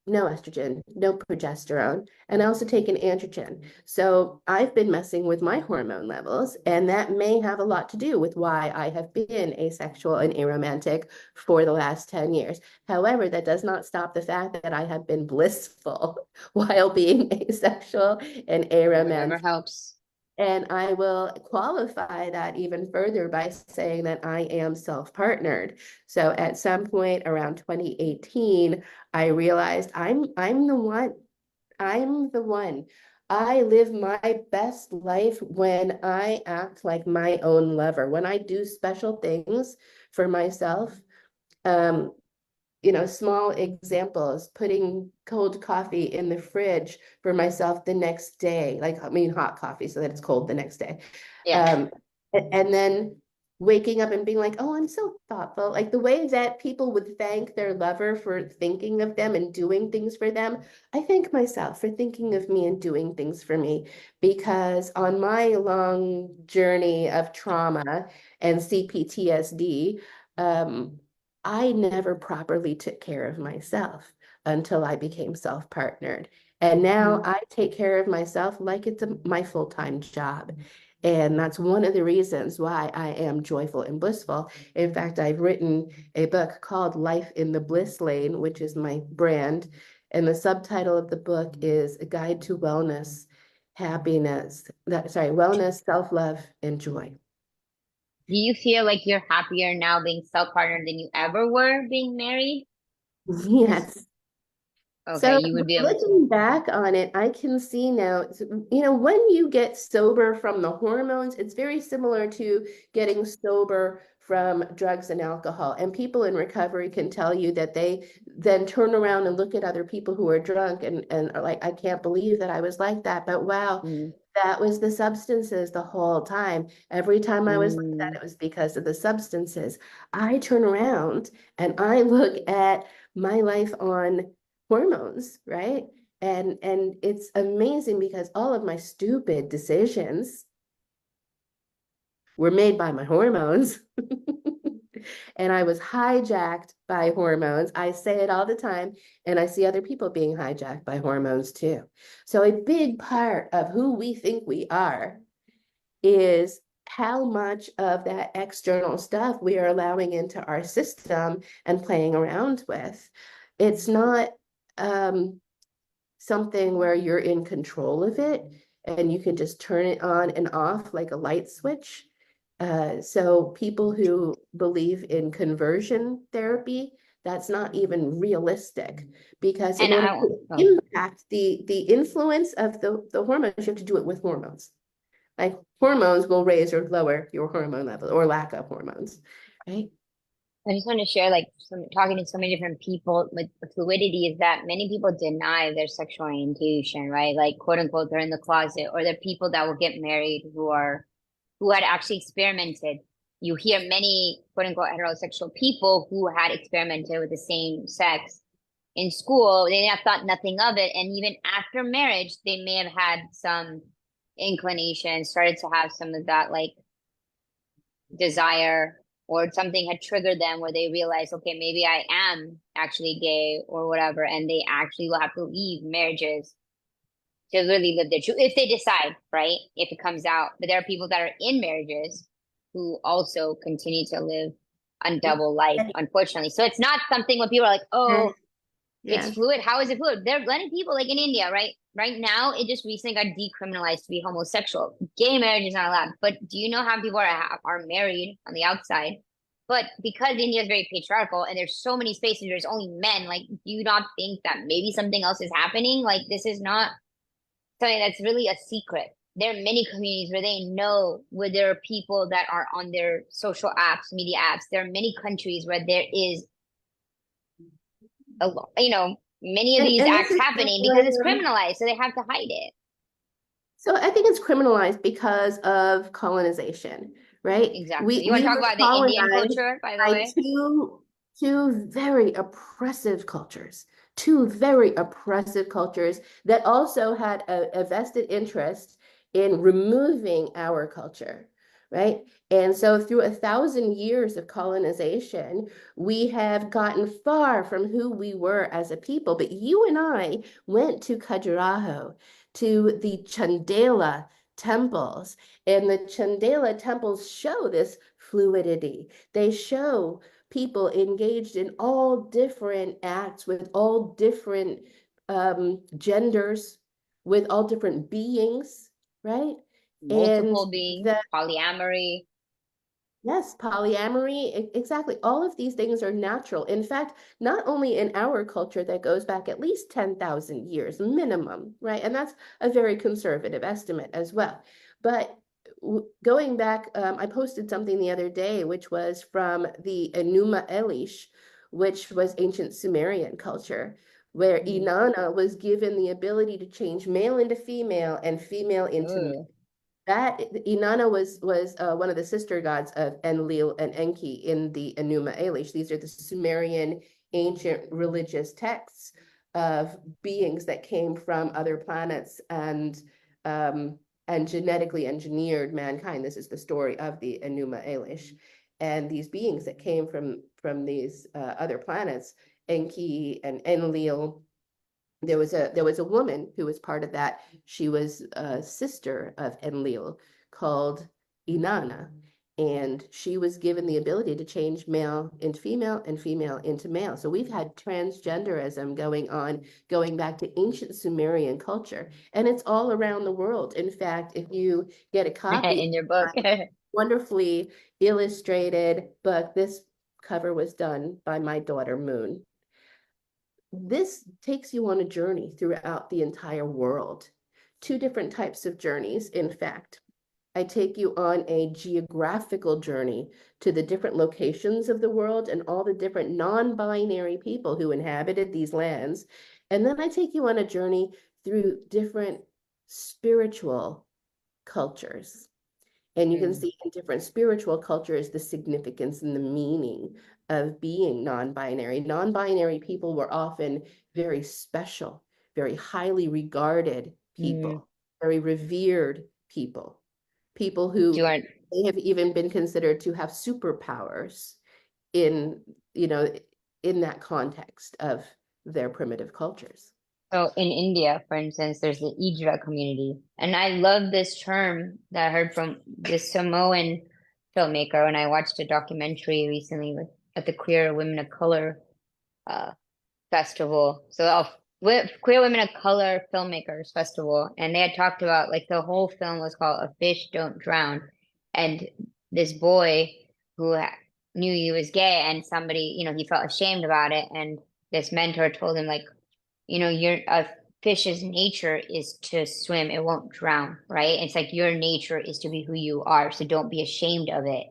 no estrogen, no progesterone, and I also take an androgen. So I've been messing with my hormone levels, and that may have a lot to do with why I have been asexual and aromantic for the last 10 years. However, that does not stop the fact that I have been blissful while being asexual and Whatever aromantic. helps. And I will qualify that even further by saying that I am self-partnered. So at some point around 2018, I realized I'm the one. I'm the one. I live my best life when I act like my own lover, when I do special things for myself. Um, small examples, putting cold coffee in the fridge for myself the next day, like, I mean, hot coffee so that it's cold the next day. Yeah. Um, and then waking up and being like, oh, I'm so thoughtful. Like the way that people would thank their lover for thinking of them and doing things for them, I thank myself for thinking of me and doing things for me. Because on my long journey of trauma and CPTSD, I never properly took care of myself until I became self-partnered. And now Mhm. I take care of myself like it's my full-time job. And that's one of the reasons why I am joyful and blissful. In fact, I've written a book called Life in the Bliss Lane, which is my brand. And the subtitle of the book is A Guide to Wellness, Wellness, Self-Love, and Joy. Do you feel like you're happier now being self-partnered than you ever were being married? Just Yes. okay, So you would be able to. looking back on it, I can see now, when you get sober from the hormones, it's very similar to getting sober from drugs and alcohol. And people in recovery can tell you that they then turn around and look at other people who are drunk and are like, I can't believe that I was like that. But wow, Mm, that was the substances the whole time. Every time I was like that, mm. it was because of the substances. I turn around and I look at my life on hormones, right? And it's amazing because all of my stupid decisions were made by my hormones. And I was hijacked by hormones. I say it all the time, and I see other people being hijacked by hormones too. So a big part of who we think we are is how much of that external stuff we are allowing into our system and playing around with. It's not um, something where you're in control of it and you can just turn it on and off like a light switch. So people who believe in conversion therapy, that's not even realistic because in And order I to oh, impact the influence of the hormones, you have to do it with hormones. Like hormones will raise or lower your hormone level or lack of hormones, right? I just want to share like talking to so many different people with the fluidity is that many people deny their sexual orientation, right? Like quote unquote they're in the closet, or they're people that will get married who had actually experimented. You hear many quote unquote heterosexual people who had experimented with the same sex in school. They have thought nothing of it. And even after marriage, they may have had some inclination, started to have some of that like desire, or something had triggered them where they realized, okay, maybe I am actually gay or whatever. And they actually will have to leave marriages to really live their truth if they decide, right? If it comes out. But there are people that are in marriages who also continue to live a double life, unfortunately. So it's not something when people are like, oh, It's Yeah. fluid. How is it fluid? There are plenty of people like in India, right? Right now, it just recently got decriminalized to be homosexual. Gay marriage is not allowed. But do you know how people are married on the outside? But because India is very patriarchal and there's so many spaces, there's only men. Like, do you not think that maybe something else is happening? Like, this is not something that's really a secret. There are many communities where they know where there are people that are on their social apps, media apps. There are many countries where there is a lot, many of these And this acts is happening because it's where, criminalized, so they have to hide it. so I think it's criminalized because of colonization, right? Exactly. We You want to talk were about the Indian colonized culture, by the by way? two very oppressive cultures, two very oppressive cultures that also had a vested interest in removing our culture, right? And so through 1,000 years of colonization, we have gotten far from who we were as a people. But you and I went to Khajuraho, to the Chandela temples, and the Chandela temples show this fluidity. They show people engaged in all different acts with all different genders, with all different beings, right? And Multiple beings, the polyamory. Yes, polyamory, exactly. All of these things are natural. In fact, not only in our culture that goes back at least 10,000 years minimum, right? And that's a very conservative estimate as well. But going back, I posted something the other day, which was from the Enuma Elish, which was ancient Sumerian culture, where Mhm. Inanna was given the ability to change male into female and female into male. Ooh. That Inanna was one of the sister gods of Enlil and Enki in the Enuma Elish. These are the Sumerian ancient religious texts of beings that came from other planets and genetically engineered mankind. This is the story of the Enuma Elish, and these beings that came from these other planets, Enki and Enlil. There was a woman who was part of that. She was a sister of Enlil called Inanna, and she was given the ability to change male into female and female into male. So we've had transgenderism going on, going back to ancient Sumerian culture, and it's all around the world. In fact, if you get a copy In your of book. my wonderfully illustrated book, this cover was done by my daughter Moon. This takes you on a journey throughout the entire world. Two different types of journeys, in fact. I take you on a geographical journey to the different locations of the world and all the different non-binary people who inhabited these lands. And then I take you on a journey through different spiritual cultures. And you can Mm, see in different spiritual cultures the significance and the meaning of being non-binary. Non-binary people were often very special, very highly regarded mm. people, very revered people, people You who aren't. may have even been considered to have superpowers in, you know, in that context of their primitive cultures. So in India, for instance, there's the Idra community. And I love this term that I heard from this Samoan filmmaker when I watched a documentary recently at the Queer Women of Color uh, Festival. So Queer Women of Color Filmmakers Festival. And they had talked about like the whole film was called A Fish Don't Drown. And this boy who knew he was gay and somebody, he felt ashamed about it. And this mentor told him like, your a fish's nature is to swim, it won't drown, right? It's like your nature is to be who you are, so don't be ashamed of it.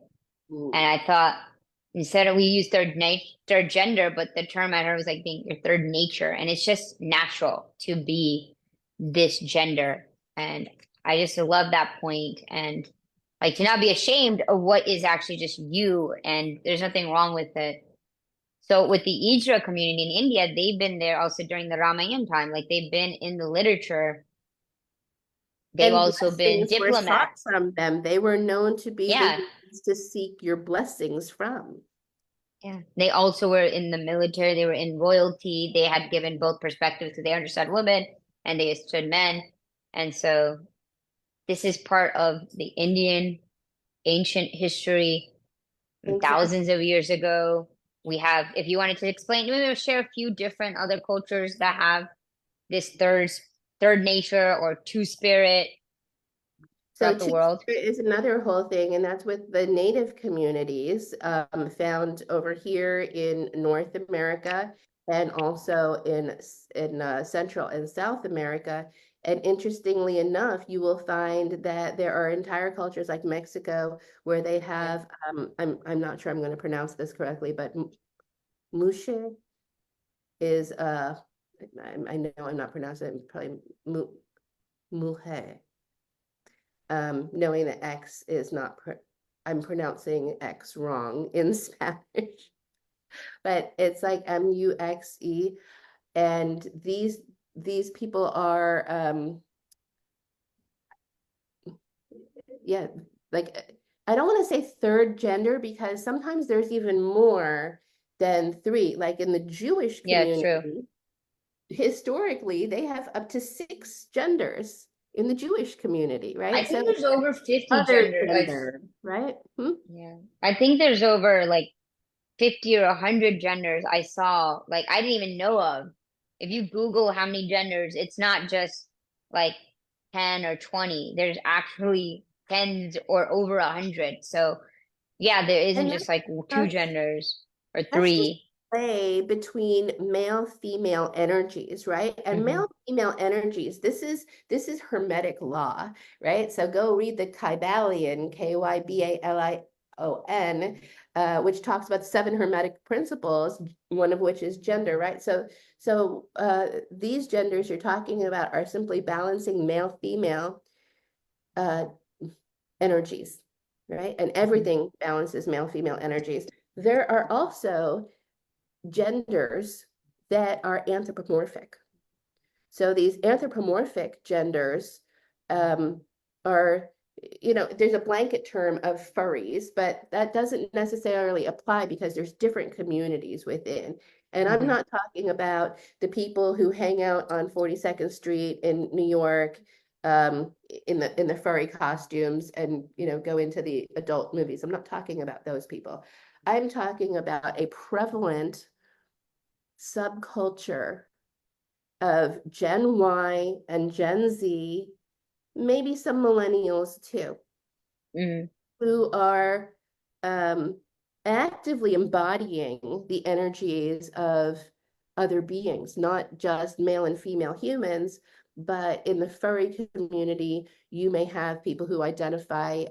Mm. And I thought instead of we use third gender, but the term I heard was like being your third nature, and it's just natural to be this gender. And I just love that point and like to not be ashamed of what is actually just you, and there's nothing wrong with it. So with the Ijra community in India, they've been there also during the Ramayana time. Like they've been in the literature. They've And also been blessings were sought diplomats. from them. They were known to be the Yeah. ones to seek your blessings from. Yeah. They also were in the military. They were in royalty. They had given both perspectives because they understood women and they understood men. And so this is part of the Indian ancient history Exactly. thousands of years ago. we have, if you wanted to explain, maybe share a few different other cultures that have this third nature or two spirit So throughout the world. Two-Spirit is another whole thing, and that's with the native communities found over here in North America and also in Central and South America. And interestingly enough, you will find that there are entire cultures like Mexico where they have I'm not sure I'm going to pronounce this correctly, but Muxe is I know I'm not pronouncing it, probably Mujer, knowing that X is not, I'm pronouncing X wrong in Spanish, but it's like Muxe. And these people are, yeah, like, I don't want to say third gender because sometimes there's even more than three. Like in the Jewish Yeah, true. community, historically, they have up to 6 genders in the Jewish community, I right? So think there's over 50 other genders. gender, right? Yeah. I think there's over like 50 or 100 genders I saw, like I didn't even know of. If you Google how many genders, it's not just like 10 or 20. There's actually tens or over 100. So yeah, there isn't And just like two that's genders or that's just three. play between male female energies, right? And Hmm. male female energies, this is Hermetic law, right? So go read the Kybalion, Kybalion, which talks about 7 Hermetic principles, one of which is gender, right? So these genders you're talking about are simply balancing male female uh, energies, right? And everything balances male female energies. There are also genders that are anthropomorphic. So these anthropomorphic genders are, there's a blanket term of furries, but that doesn't necessarily apply because there's different communities within. And I'm Hmm. not talking about the people who hang out on 42nd Street in New York in the furry costumes and go into the adult movies. I'm not talking about those people. I'm talking about a prevalent subculture of Gen Y and Gen Z, maybe some millennials too, Hmm. who are actively embodying the energies of other beings, not just male and female humans, but in the furry community, you may have people who identify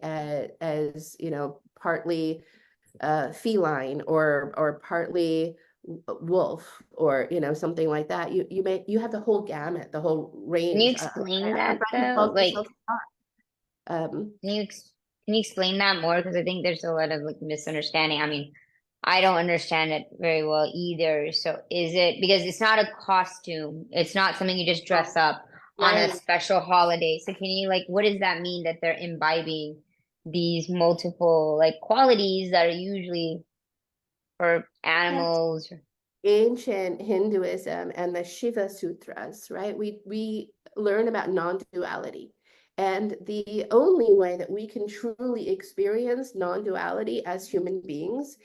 as partly feline or partly wolf or something like that. You have the whole gamut, the whole Can you range. explain I have a that friend who though? calls Like, herself can you can you explain that more? Because I think there's a lot of like misunderstanding. I mean, I don't understand it very well either. So is it because it's not a costume? It's not something you just dress up on a right. special holiday. So can you like what does that mean that they're imbibing these multiple like qualities that are usually for That's animals? ancient Hinduism and the Shiva Sutras, right? We learn about non-duality. And the only way that we can truly experience non-duality as human beings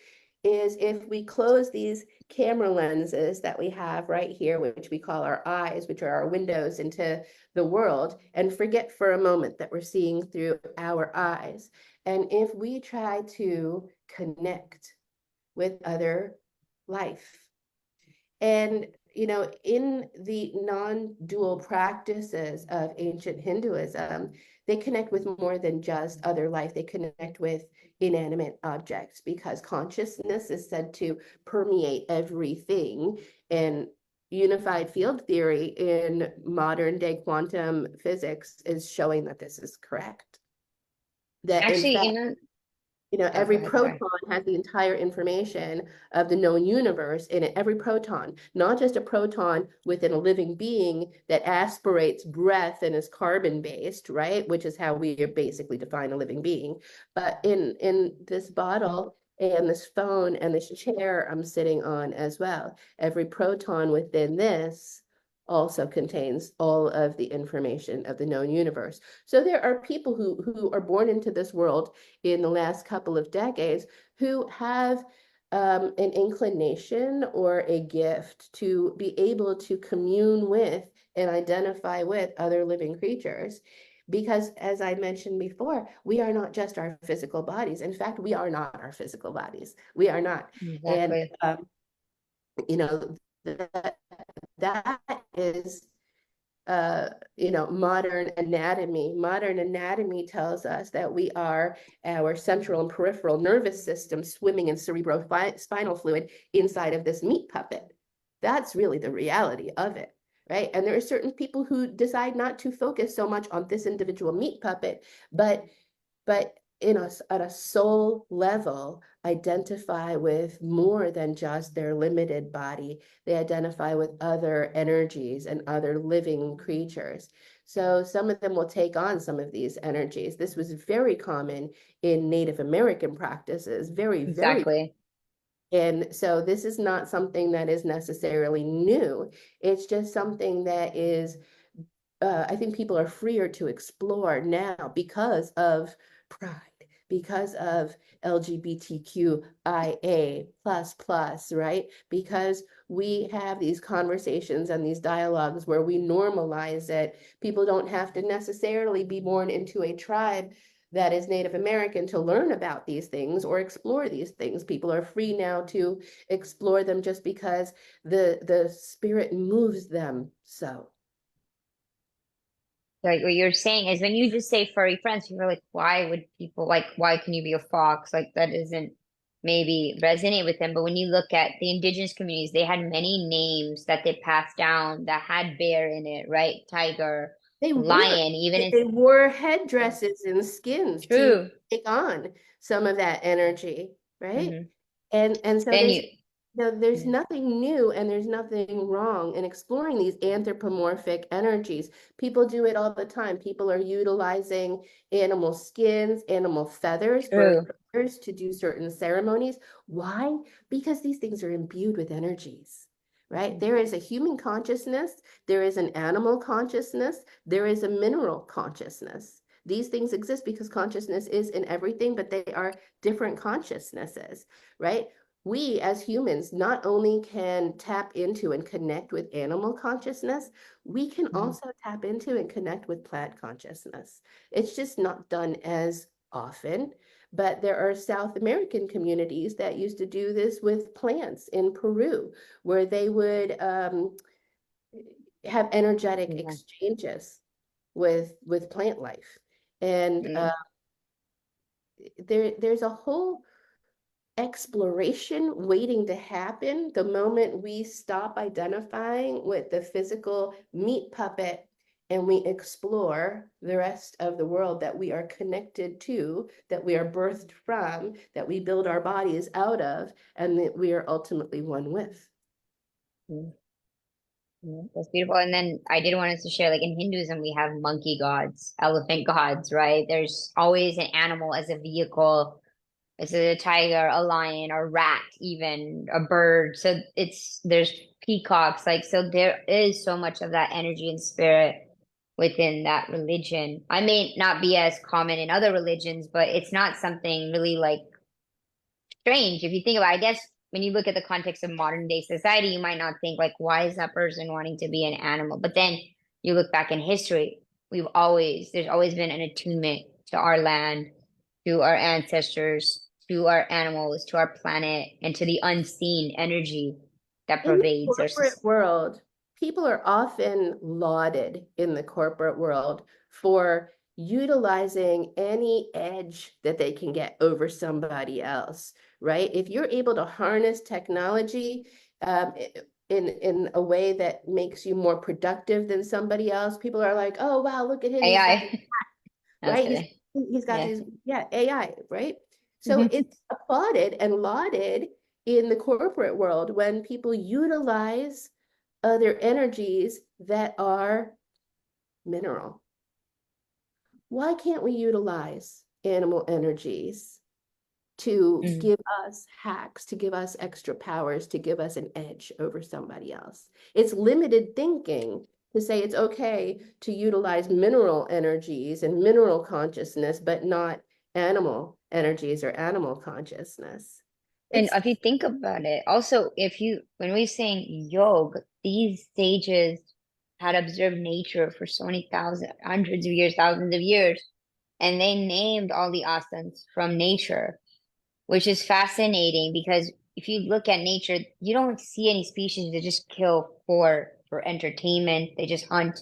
is if we close these camera lenses that we have right here, which we call our eyes, which are our windows into the world, and forget for a moment that we're seeing through our eyes. And if we try to connect with other life, and in the non-dual practices of ancient Hinduism, they connect with more than just other life. They connect with inanimate objects because consciousness is said to permeate everything. And unified field theory in modern day quantum physics is showing that this is correct. That in Actually, fact, you know, oh, go every ahead, sorry. proton has the entire information of the known universe in it. Every proton, not just a proton within a living being that aspirates breath and is carbon based, right? Which is how we basically define a living being. But in this bottle and this phone and this chair I'm sitting on as well, every proton within this also contains all of the information of the known universe. So there are people who are born into this world in the last couple of decades who have an inclination or a gift to be able to commune with and identify with other living creatures. Because as I mentioned before, we are not just our physical bodies. In fact, we are not our physical bodies. We are not. And, Exactly. you know, that, that is modern anatomy tells us that we are our central and peripheral nervous system swimming in cerebrospinal fluid inside of this meat puppet. That's really the reality of it, right? And there are certain people who decide not to focus so much on this individual meat puppet, but at a soul level, identify with more than just their limited body. They identify with other energies and other living creatures. So some of them will take on some of these energies. This was very common in Native American practices, very, very. Exactly. And so this is not something that is necessarily new. It's just something that is I think people are freer to explore now because of pride, because of LGBTQIA plus, right? Because we have these conversations and these dialogues where we normalize it. People don't have to necessarily be born into a tribe that is Native American to learn about these things or explore these things. People are free now to explore them just because the spirit moves them so. Like what you're saying is when you just say furry friends, you're like, why would people like, why can you be a fox? Like that doesn't maybe resonate with them. But when you look at the indigenous communities, they had many names that they passed down that had bear in it, right? Tiger, They were. lion, even in They wore headdresses and skins to true. take on some of that energy, right? Hmm. And so Then you, there's yeah. nothing new and there's nothing wrong in exploring these anthropomorphic energies. People do it all the time. People are utilizing animal skins, animal feathers, bird True. feathers to do certain ceremonies. Why? Because these things are imbued with energies, right? There is a human consciousness, there is an animal consciousness, there is a mineral consciousness. These things exist because consciousness is in everything, but they are different consciousnesses, right? We as humans not only can tap into and connect with animal consciousness, we can Mhm. also tap into and connect with plant consciousness. It's just not done as often, but there are South American communities that used to do this with plants in Peru, where they would have energetic Yeah. exchanges with plant life. And Mm. there's a whole exploration waiting to happen the moment we stop identifying with the physical meat puppet and we explore the rest of the world that we are connected to, that we are birthed from, that we build our bodies out of, and that we are ultimately one with. Mm. Yeah, that's beautiful. And then I did want us to share, like in Hinduism, we have monkey gods, elephant gods, right? There's always an animal as a vehicle. It's a tiger, a lion, a rat, even a bird. So there's peacocks, like so there is so much of that energy and spirit within that religion. I may not be as common in other religions, but it's not something really like strange if you think about it. I guess when you look at the context of modern day society, you might not think like, why is that person wanting to be an animal? But then you look back in history, there's always been an attunement to our land, to our ancestors, to our animals, to our planet, and to the unseen energy that In the pervades our corporate society. world, people are often lauded in the corporate world for utilizing any edge that they can get over somebody else, right? If you're able to harness technology in a way that makes you more productive than somebody else, people are like, oh, wow, look at him. He's got, AI. I was right? kidding. He's got Yeah. these, yeah, AI, right? So Mhm. it's applauded and lauded in the corporate world when people utilize other energies that are mineral. Why can't we utilize animal energies to Mhm. give us hacks, to give us extra powers, to give us an edge over somebody else? It's limited thinking to say it's okay to utilize mineral energies and mineral consciousness, but not animal energies or animal consciousness. And It's if you think about it, also, when we're saying yoga, these sages had observed nature for so many thousand, hundreds of years, thousands of years, and they named all the asanas from nature, which is fascinating because if you look at nature, you don't see any species that just kill for entertainment. They just hunt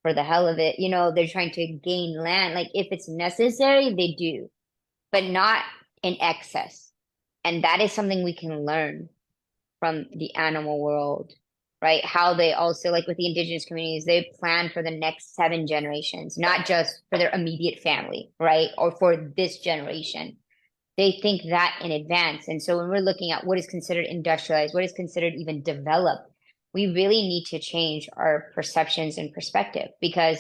for the hell of it. They're trying to gain land. Like if it's necessary, they do, but not in excess. And that is something we can learn from the animal world, right? How they also, like with the indigenous communities, they plan for the next 7 generations, not just for their immediate family, right? Or for this generation. They think that in advance. And so when we're looking at what is considered industrialized, what is considered even developed, we really need to change our perceptions and perspective because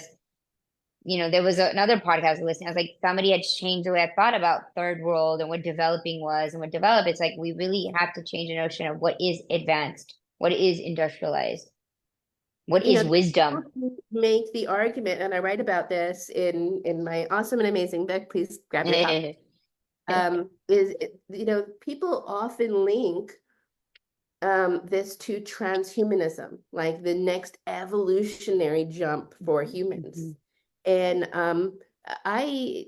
there was another podcast I was listening. I was like, somebody had changed the way I thought about third world and what developing was and what developed. It's like we really have to change the notion of what is advanced, what is industrialized, what is people wisdom. who make the argument, and I write about this in my awesome and amazing book. Please grab your copy. People often link this to transhumanism, like the next evolutionary jump for humans. And I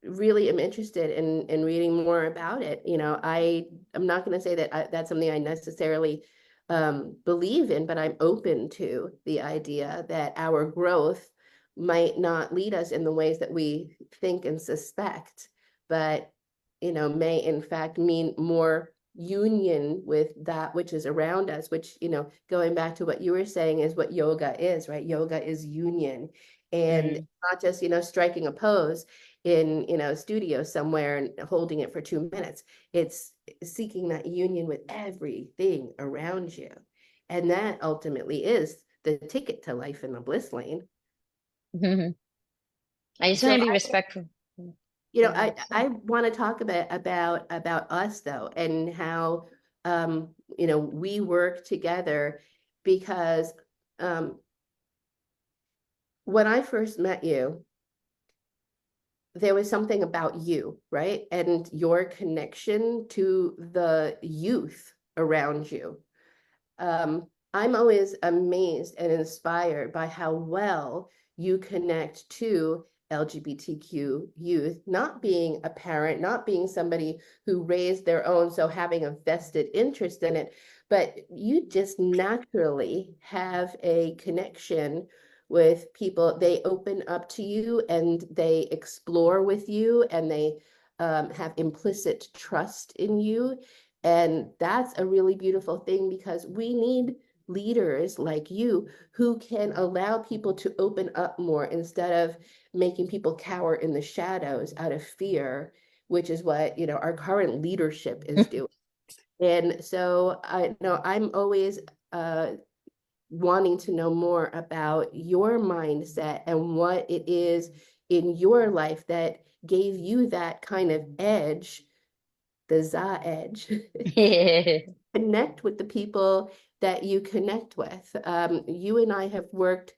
really am interested in reading more about it. I'm not going to say that that's something I necessarily believe in, but I'm open to the idea that our growth might not lead us in the ways that we think and suspect, but may in fact mean more union with that which is around us, which, going back to what you were saying is what yoga is, right? Yoga is union. And Mm. not just, striking a pose in, a studio somewhere and holding it for 2 minutes. It's seeking that union with everything around you. And that ultimately is the ticket to life in the bliss lane. I just want So to be respectful. Go ahead. I want to talk about us though, and how we work together because when I first met you, there was something about you, right? And your connection to the youth around you. I'm always amazed and inspired by how well you connect to LGBTQ youth, not being a parent, not being somebody who raised their own, so having a vested interest in it, but you just naturally have a connection with people. They open up to you and they explore with you and they have implicit trust in you. And that's a really beautiful thing because we need leaders like you who can allow people to open up more instead of making people cower in the shadows out of fear, which is what, our current leadership is doing. And so I know I'm always wanting to know more about your mindset and what it is in your life that gave you that kind of edge, the za edge. Connect with the people that you connect with. You and I have worked,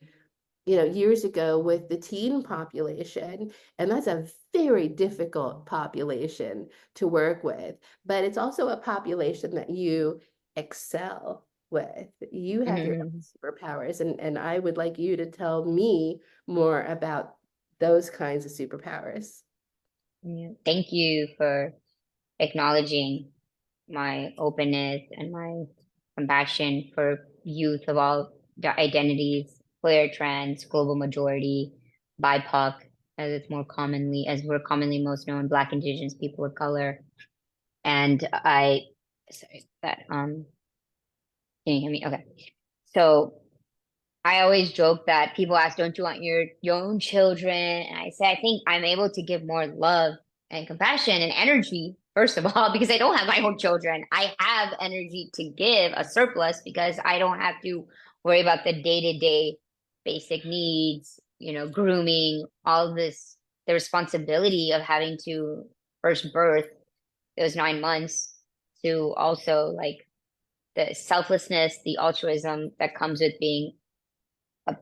years ago with the teen population, and that's a very difficult population to work with. But it's also a population that you excel with. You have your own superpowers, and I would like you to tell me more about those kinds of superpowers. Yeah. Thank you for acknowledging my openness and my compassion for youth of all the identities, queer, trans, global majority, BIPOC, as we're commonly most known, Black, Indigenous, people of color. And sorry, can you hear me? Okay. So I always joke that people ask, don't you want your own children? And I say, I think I'm able to give more love and compassion and energy, first of all, because I don't have my own children. I have energy to give, a surplus, because I don't have to worry about the day-to-day basic needs, grooming, all this, the responsibility of having to first birth those 9 months to also like the selflessness, the altruism that comes with being a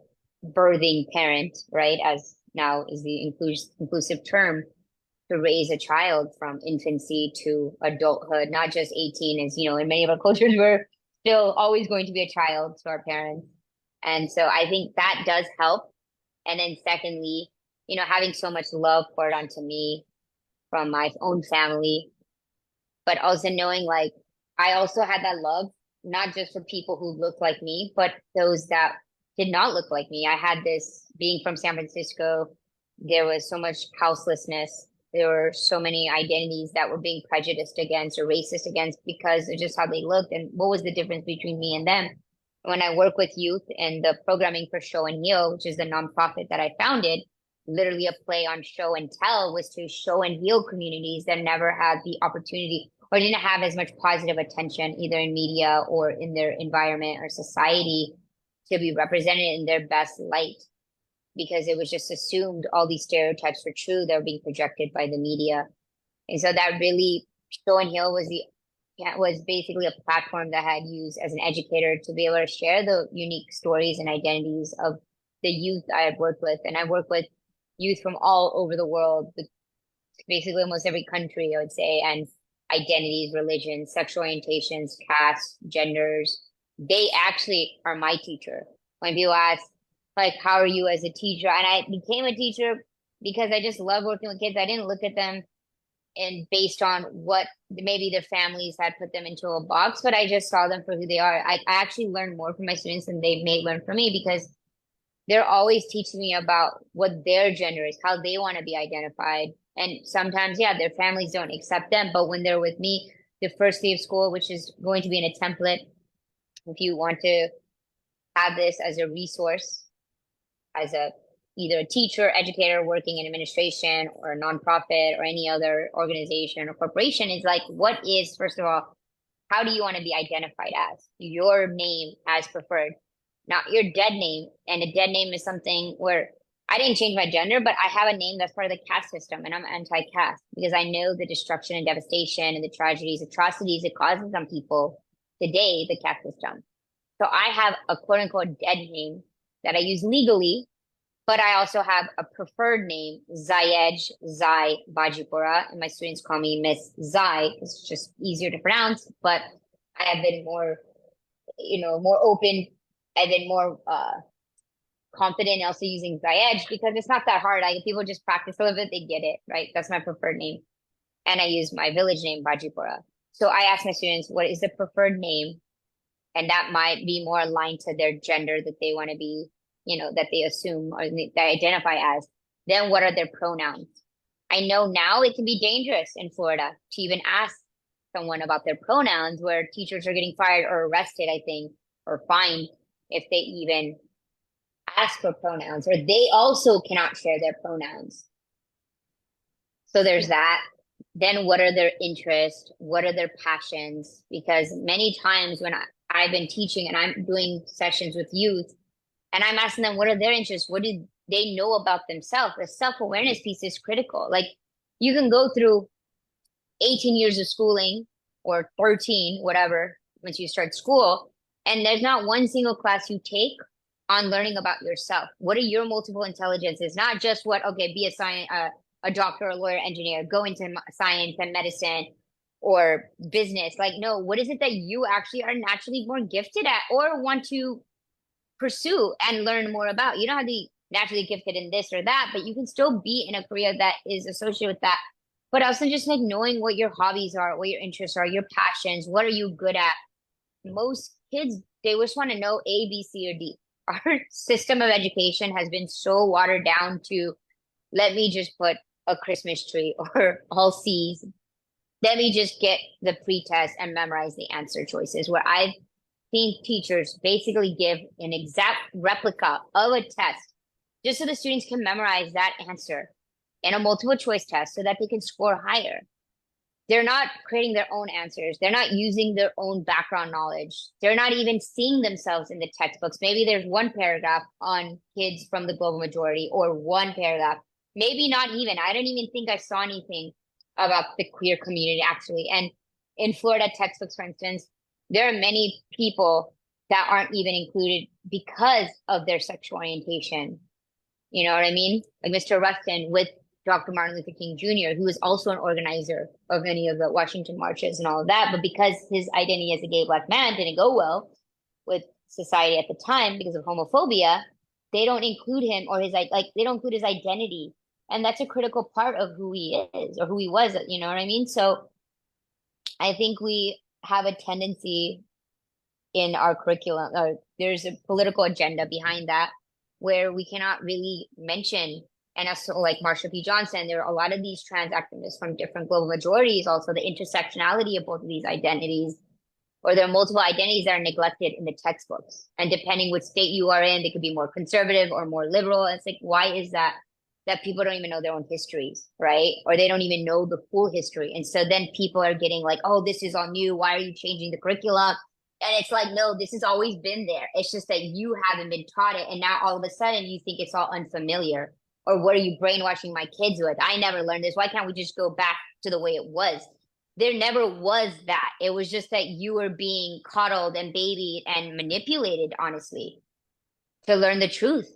birthing parent, right? As now is the inclusive term. to raise a child from infancy to adulthood, not just 18, as you know, in many of our cultures, we're still always going to be a child to our parents. And so I think that does help. And then secondly, having so much love poured onto me from my own family, but also knowing like I also had that love, not just for people who look like me, but those that did not look like me. I had this being from San Francisco, there was so much houselessness. There were so many identities that were being prejudiced against or racist against because of just how they looked. And what was the difference between me and them? When I work with youth and the programming for Show and Heal, which is the nonprofit that I founded, literally a play on show and tell was to show and heal communities that never had the opportunity or didn't have as much positive attention either in media or in their environment or society to be represented in their best light because it was just assumed all these stereotypes were true that were being projected by the media. And so that really Show and Heal was basically a platform that I had used as an educator to be able to share the unique stories and identities of the youth I had worked with. And I work with youth from all over the world, basically almost every country, I would say, and identities, religions, sexual orientations, castes, genders. They actually are my teacher. When people ask, like, how are you as a teacher? And I became a teacher because I just love working with kids. I didn't look at them and based on what maybe their families had put them into a box, but I just saw them for who they are. I actually learned more from my students than they may learn from me because they're always teaching me about what their gender is, how they want to be identified. And sometimes, yeah, their families don't accept them. But when they're with me, the first day of school, which is going to be in a template, if you want to have this as a resource, as either a teacher, educator working in administration or a nonprofit or any other organization or corporation, is like, what is, first of all, how do you want to be identified as? Your name as preferred, not your dead name. And a dead name is something where I didn't change my gender, but I have a name that's part of the caste system, and I'm anti-caste because I know the destruction and devastation and the tragedies, atrocities it causes on people today, the caste system. So I have a quote unquote dead name that I use legally, but I also have a preferred name, Zayej Zai Bajipura, and my students call me Miss Zai. It's just easier to pronounce, but I have been more, more open. I've been more confident also using Zayej because it's not that hard. People just practice a little bit, they get it, right? That's my preferred name. And I use my village name, Bajipura. So I ask my students, what is the preferred name? And that might be more aligned to their gender that they want to be, that they assume or they identify as. Then what are their pronouns? I know now it can be dangerous in Florida to even ask someone about their pronouns, where teachers are getting fired or arrested, I think, or fined if they even ask for pronouns, or they also cannot share their pronouns. So there's that. Then what are their interests? What are their passions? Because many times when I've been teaching and I'm doing sessions with youth and I'm asking them, what are their interests? What do they know about themselves? The self-awareness piece is critical. Like you can go through 18 years of schooling or 13, whatever, once you start school, and there's not one single class you take on learning about yourself. What are your multiple intelligences? Not just be a science, a doctor, a lawyer, engineer, go into science and medicine or business. Like, no, what is it that you actually are naturally more gifted at or want to pursue and learn more about? You don't have to be naturally gifted in this or that, but you can still be in a career that is associated with that. But also just like knowing what your hobbies are, what your interests are, your passions, what are you good at? Most kids, they just want to know A, B, C, or D. Our system of education has been so watered down to let me just put a Christmas tree or all C's. Let me just get the pretest and memorize the answer choices, where I've seen teachers basically give an exact replica of a test just so the students can memorize that answer in a multiple choice test so that they can score higher. They're not creating their own answers. They're not using their own background knowledge. They're not even seeing themselves in the textbooks. Maybe there's one paragraph on kids from the global majority or one paragraph. Maybe not even. I don't even think I saw anything about the queer community actually. And in Florida textbooks, for instance, there are many people that aren't even included because of their sexual orientation. You know what I mean? Like Mr. Rustin with Dr. Martin Luther King Jr., who was also an organizer of many of the Washington marches and all of that. But because his identity as a gay Black man didn't go well with society at the time because of homophobia, they don't include him or his like they don't include his identity. And that's a critical part of who he is or who he was, you know what I mean? So I think we have a tendency in our curriculum, there's a political agenda behind that where we cannot really mention, and also like Marsha P. Johnson, there are a lot of these trans activists from different global majorities, also the intersectionality of both of these identities, or there are multiple identities that are neglected in the textbooks. And depending which state you are in, they could be more conservative or more liberal. And it's like, why is that? That people don't even know their own histories, right? Or they don't even know the full history. And so then people are getting like, oh, this is all new. Why are you changing the curriculum? And it's like, no, this has always been there. It's just that you haven't been taught it. And now all of a sudden you think it's all unfamiliar. Or what are you brainwashing my kids with? I never learned this. Why can't we just go back to the way it was? There never was that. It was just that you were being coddled and babied and manipulated, honestly, to learn the truth.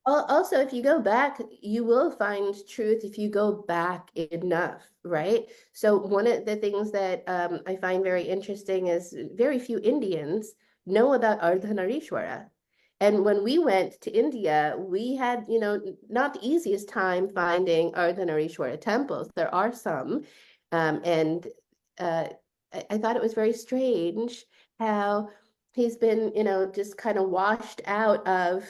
Also, if you go back, you will find truth if you go back enough, right? So one of the things that I find very interesting is very few Indians know about Ardhanarishwara. And when we went to India, we had, not the easiest time finding Ardhanarishwara temples. There are some. And I thought it was very strange how he's been, just kind of washed out of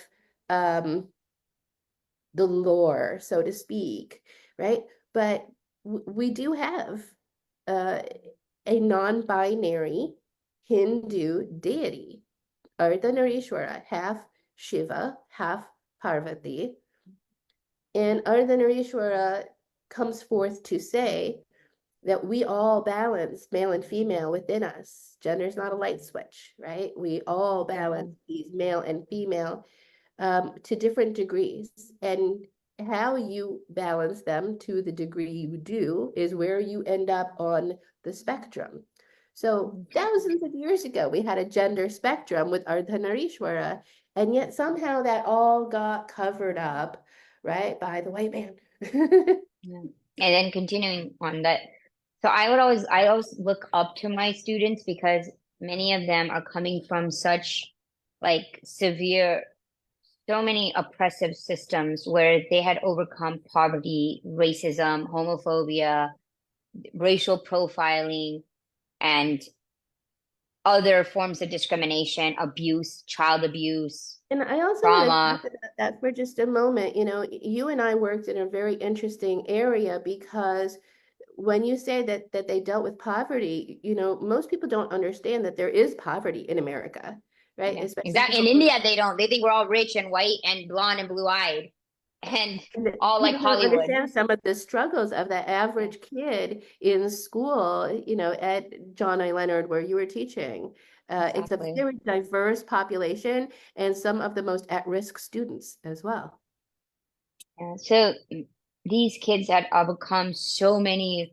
the lore, so to speak, right? But we do have a non-binary Hindu deity, Ardhanarishwara, half Shiva, half Parvati. And Ardhanarishwara comes forth to say that we all balance male and female within us. Gender is not a light switch, right? We all balance these male and female to different degrees. And how you balance them to the degree you do is where you end up on the spectrum. So thousands of years ago, we had a gender spectrum with Ardhanarishwara, and yet somehow that all got covered up, right, by the white man. And then continuing on that, so I always look up to my students because many of them are coming from such like severe, so many oppressive systems where they had overcome poverty, racism, homophobia, racial profiling, and other forms of discrimination, abuse, child abuse, And I also want to trauma. talk about that for just a moment. You and I worked in a very interesting area because when you say that they dealt with poverty, most people don't understand that there is poverty in America, right? Yeah, Especially exactly. In people India, they don't. They think we're all rich and white and blonde and blue-eyed and all like people don't Hollywood. understand some of the struggles of the average kid in school, at John I. Leonard, where you were teaching. It's a Exactly. very diverse population and some of the most at-risk students as well. Yeah. So these kids had overcome so many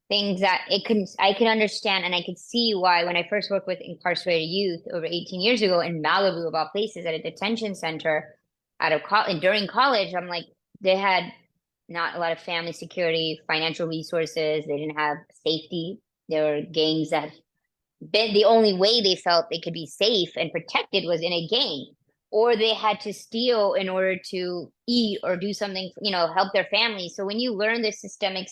things that I can understand and I could see why when I first worked with incarcerated youth over 18 years ago in Malibu of all places at a detention center out of college during college, I'm like they had not a lot of family security, financial resources, they didn't have safety. There were gangs that then the only way they felt they could be safe and protected was in a gang, or they had to steal in order to eat or do something, help their family. So when you learn the systemic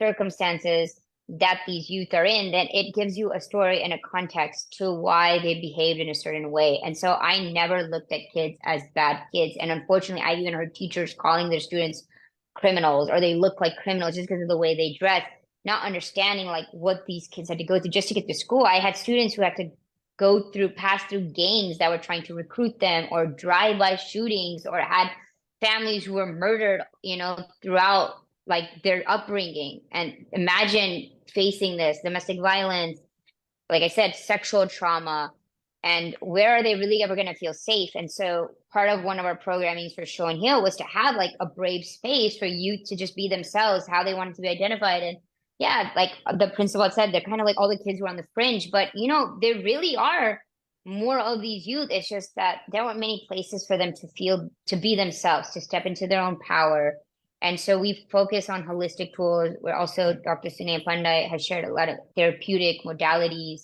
circumstances that these youth are in, then it gives you a story and a context to why they behaved in a certain way. And so I never looked at kids as bad kids. And unfortunately, I even heard teachers calling their students criminals or they look like criminals just because of the way they dress, not understanding like what these kids had to go through just to get to school. I had students who had to pass through gangs that were trying to recruit them or drive-by shootings or had families who were murdered, throughout like their upbringing. And imagine facing this domestic violence, like I said, sexual trauma, and where are they really ever going to feel safe? And so part of one of our programmings for Show and Heal was to have like a brave space for youth to just be themselves, how they wanted to be identified. And yeah, like the principal had said, they're kind of like all the kids who are on the fringe, but there really are more of these youth. It's just that there weren't many places for them to feel, to be themselves, to step into their own power And so we focus on holistic tools. We're also, Dr. Sunay Pandey has shared a lot of therapeutic modalities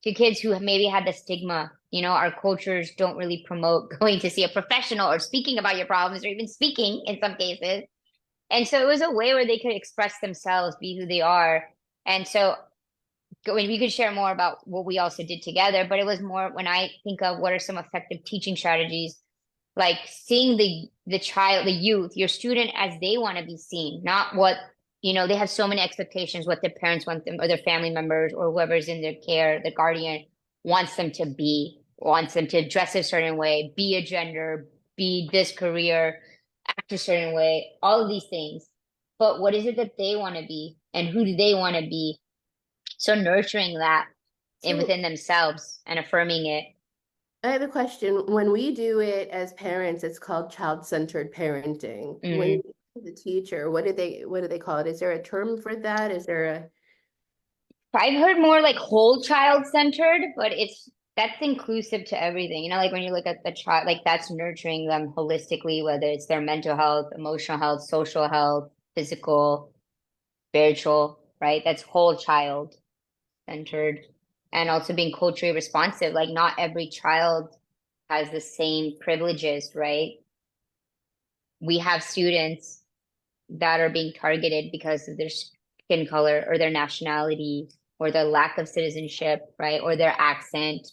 to kids who have maybe had the stigma. You know, our cultures don't really promote going to see a professional or speaking about your problems or even speaking in some cases. And so it was a way where they could express themselves, be who they are. And so when we could share more about what we also did together, but it was more when I think of what are some effective teaching strategies, like seeing the child, the youth, your student as they want to be seen, not what, you know, they have so many expectations, what their parents want them or their family members or whoever's in their care, the guardian wants them to be, wants them to dress a certain way, be a gender, be this career, act a certain way, all of these things. But what is it that they want to be and who do they want to be? So nurturing that in So within themselves and affirming it. I have a question. When we do it as parents, it's called child-centered parenting. When Mm. you the teacher, what do they call it? Is there a term for that? Is there a I've heard more like whole child centered, but it's that's inclusive to everything. You know, like when you look at the child, like that's nurturing them holistically, whether it's their mental health, emotional health, social health, physical, spiritual, right? That's whole child centered. And also being culturally responsive. Like not every child has the same privileges, right? We have students that are being targeted because of their skin color or their nationality or their lack of citizenship, right? Or their accent,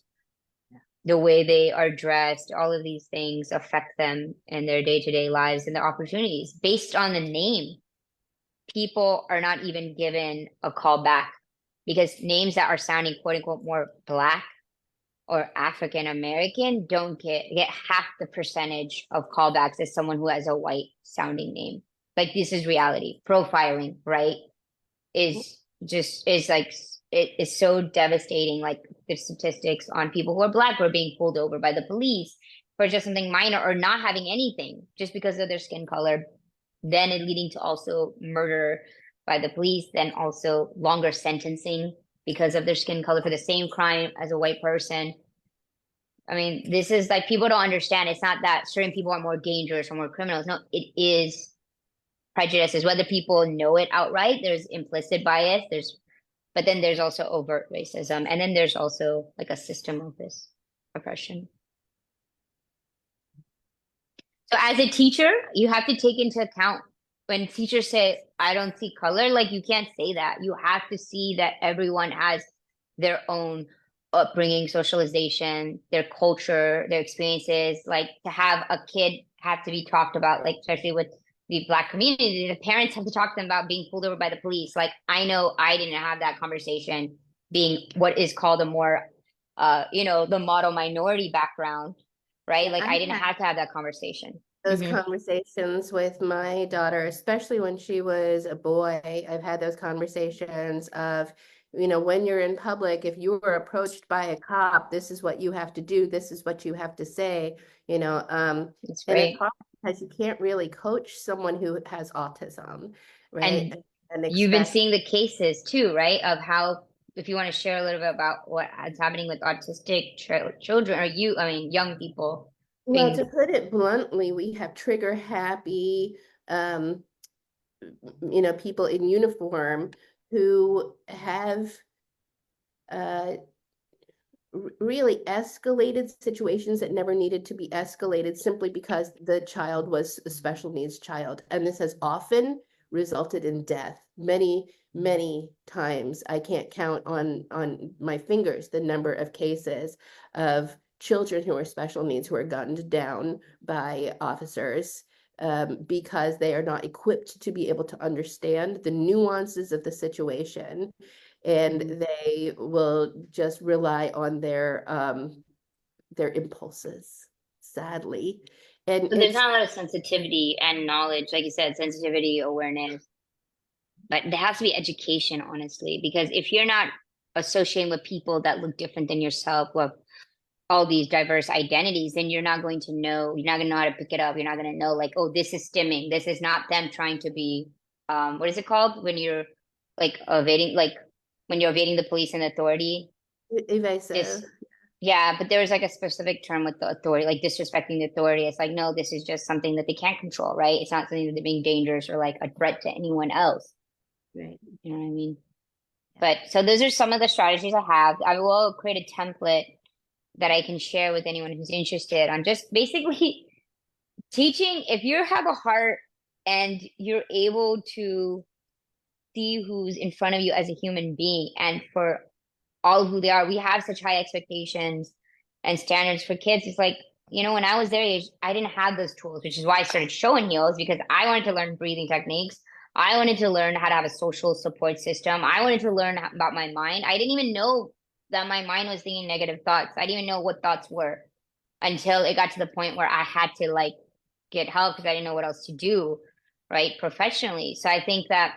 the way they are dressed, all of these things affect them in their day-to-day lives and their opportunities based on the name. People are not even given a call back because names that are sounding quote unquote more black or African American don't get half the percentage of callbacks as someone who has a white sounding name. Like this is reality. Profiling, right? Is just is like it is so devastating. Like the statistics on people who are black who are being pulled over by the police for just something minor or not having anything just because of their skin color, then it leading to also murder by the police, then also longer sentencing because of their skin color for the same crime as a white person. I mean, this is like people don't understand. It's not that certain people are more dangerous or more criminals. No, it is prejudices, whether people know it outright, there's implicit bias, but then there's also overt racism, and then there's also like a system of this oppression. So as a teacher, you have to take into account when teachers say, I don't see color, like you can't say that. You have to see that everyone has their own upbringing, socialization, their culture, their experiences. Like to have a kid have to be talked about, like especially with the Black community, the parents have to talk to them about being pulled over by the police. Like I know I didn't have that conversation being what is called a more, the model minority background, right? Like I I didn't had have to have that conversation. those Hmm. conversations with my daughter, especially when she was a boy. I've had those conversations of, when you're in public, if you were approached by a cop, this is what you have to do, this is what you have to say, That's and it's great. hard because you can't really coach someone who has autism, right? And And you've been expect seeing the cases too, right? Of how, if you want to share a little bit about what is happening with autistic children or young people Well, being, to put it bluntly, we have trigger happy, um, people in uniform who have uh, really escalated situations that never needed to be escalated simply because the child was a special needs child. And this has often resulted in death many, many times. I can't count on my fingers the number of cases of children who are special needs who are gunned down by officers because they are not equipped to be able to understand the nuances of the situation, and Mhm. they will just rely on their impulses, sadly. And So there's it's not a lot of sensitivity and knowledge, like you said, sensitivity, awareness, but there has to be education, honestly, because if you're not associating with people that look different than yourself, who have all these diverse identities, then you're not going to know, you're not going to know how to pick it up. You're not going to know like, oh, this is stimming. This is not them trying to be, what is it called when you're like evading, like when you're evading the police and authority? evasive. Just Yeah, but there was like a specific term with the authority, like disrespecting the authority. It's like, no, this is just something that they can't control, right? It's not something that they're being dangerous or like a threat to anyone else. Right. You know what I mean? Yeah. But so those are some of the strategies I have. I will create a template that I can share with anyone who's interested on just basically teaching. If you have a heart and you're able to see who's in front of you as a human being and for all who they are, we have such high expectations and standards for kids. It's like, when I was their age, I didn't have those tools, which is why I started showing heels because I wanted to learn breathing techniques. I wanted to learn how to have a social support system. I wanted to learn about my mind. I didn't even know that my mind was thinking negative thoughts. I didn't even know what thoughts were until it got to the point where I had to like get help because I didn't know what else to do, right, professionally. So I think that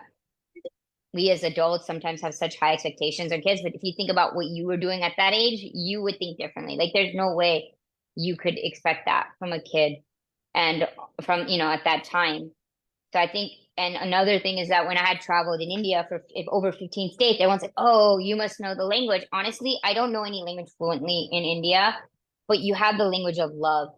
we as adults sometimes have such high expectations on kids, but if you think about what you were doing at that age, you would think differently. Like there's no way you could expect that from a kid and from, at that time. So I think, and another thing is that when I had traveled in India for over 15 states, everyone's like, oh, you must know the language. Honestly, I don't know any language fluently in India, but you have the language of love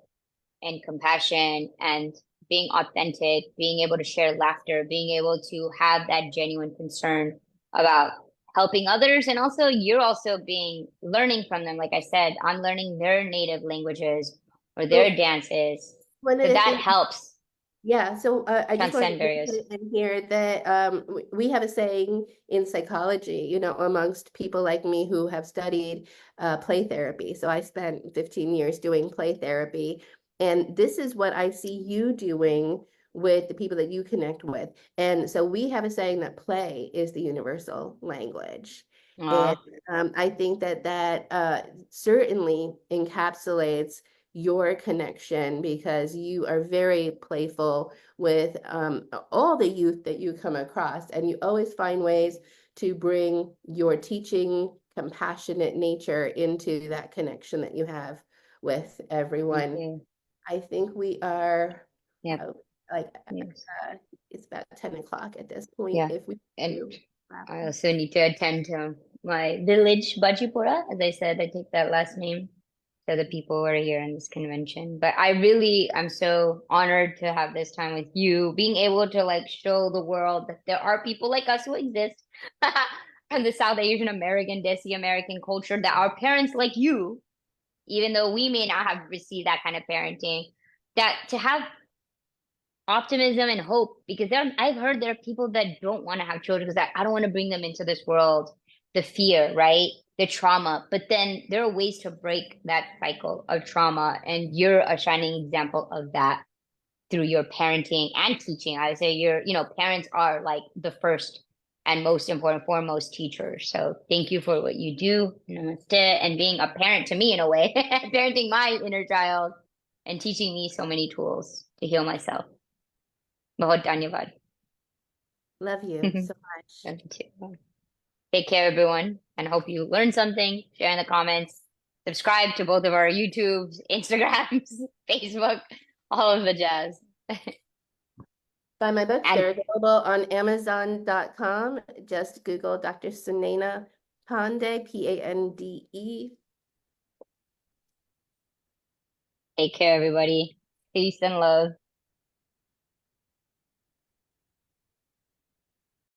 and compassion and being authentic, being able to share laughter, being able to have that genuine concern about helping others. And also, you're also being learning from them. Like I said, I'm learning their native languages or So their dances. one of So the that things, helps yeah, so I just wanted transcend to put barriers. it in here that we have a saying in psychology, amongst people like me who have studied play therapy. So I spent 15 years doing play therapy, and this is what I see you doing with the people that you connect with. And so we have a saying that play is the universal language. And Aw, I think that certainly encapsulates your connection because you are very playful with all the youth that you come across, and you always find ways to bring your teaching, compassionate nature into that connection that you have with thank everyone. you. I think we are Yep. uh, like Yes. it's about 10 o'clock at this point Yeah. if we And do wrap I up. also need to attend to my village, Bajipura. As I said, I take that last name to the people who are here in this convention. But I'm so honored to have this time with you, being able to like show the world that there are people like us who exist in the South Asian American, Desi American culture, that are parents like you, even though we may not have received that kind of parenting, that to have optimism and hope because I've heard there are people that don't want to have children because I don't want to bring them into this world, the fear, right? The trauma. But then there are ways to break that cycle of trauma. And you're a shining example of that through your parenting and teaching. I would say parents are like the first and most important, foremost teachers. So thank you for what you do. Namaste. And being a parent to me in a way, parenting my inner child and teaching me so many tools to heal myself. बहुत धन्यवाद. Love you so much. Love you too. Take care, everyone, and hope you learned something. Share in the comments. Subscribe to both of our YouTubes, Instagrams, Facebook, all of the jazz. Buy my books. And They're available on Amazon.com. Just Google Dr. Sunaina Pandey, Pande. take care, everybody. Peace and love.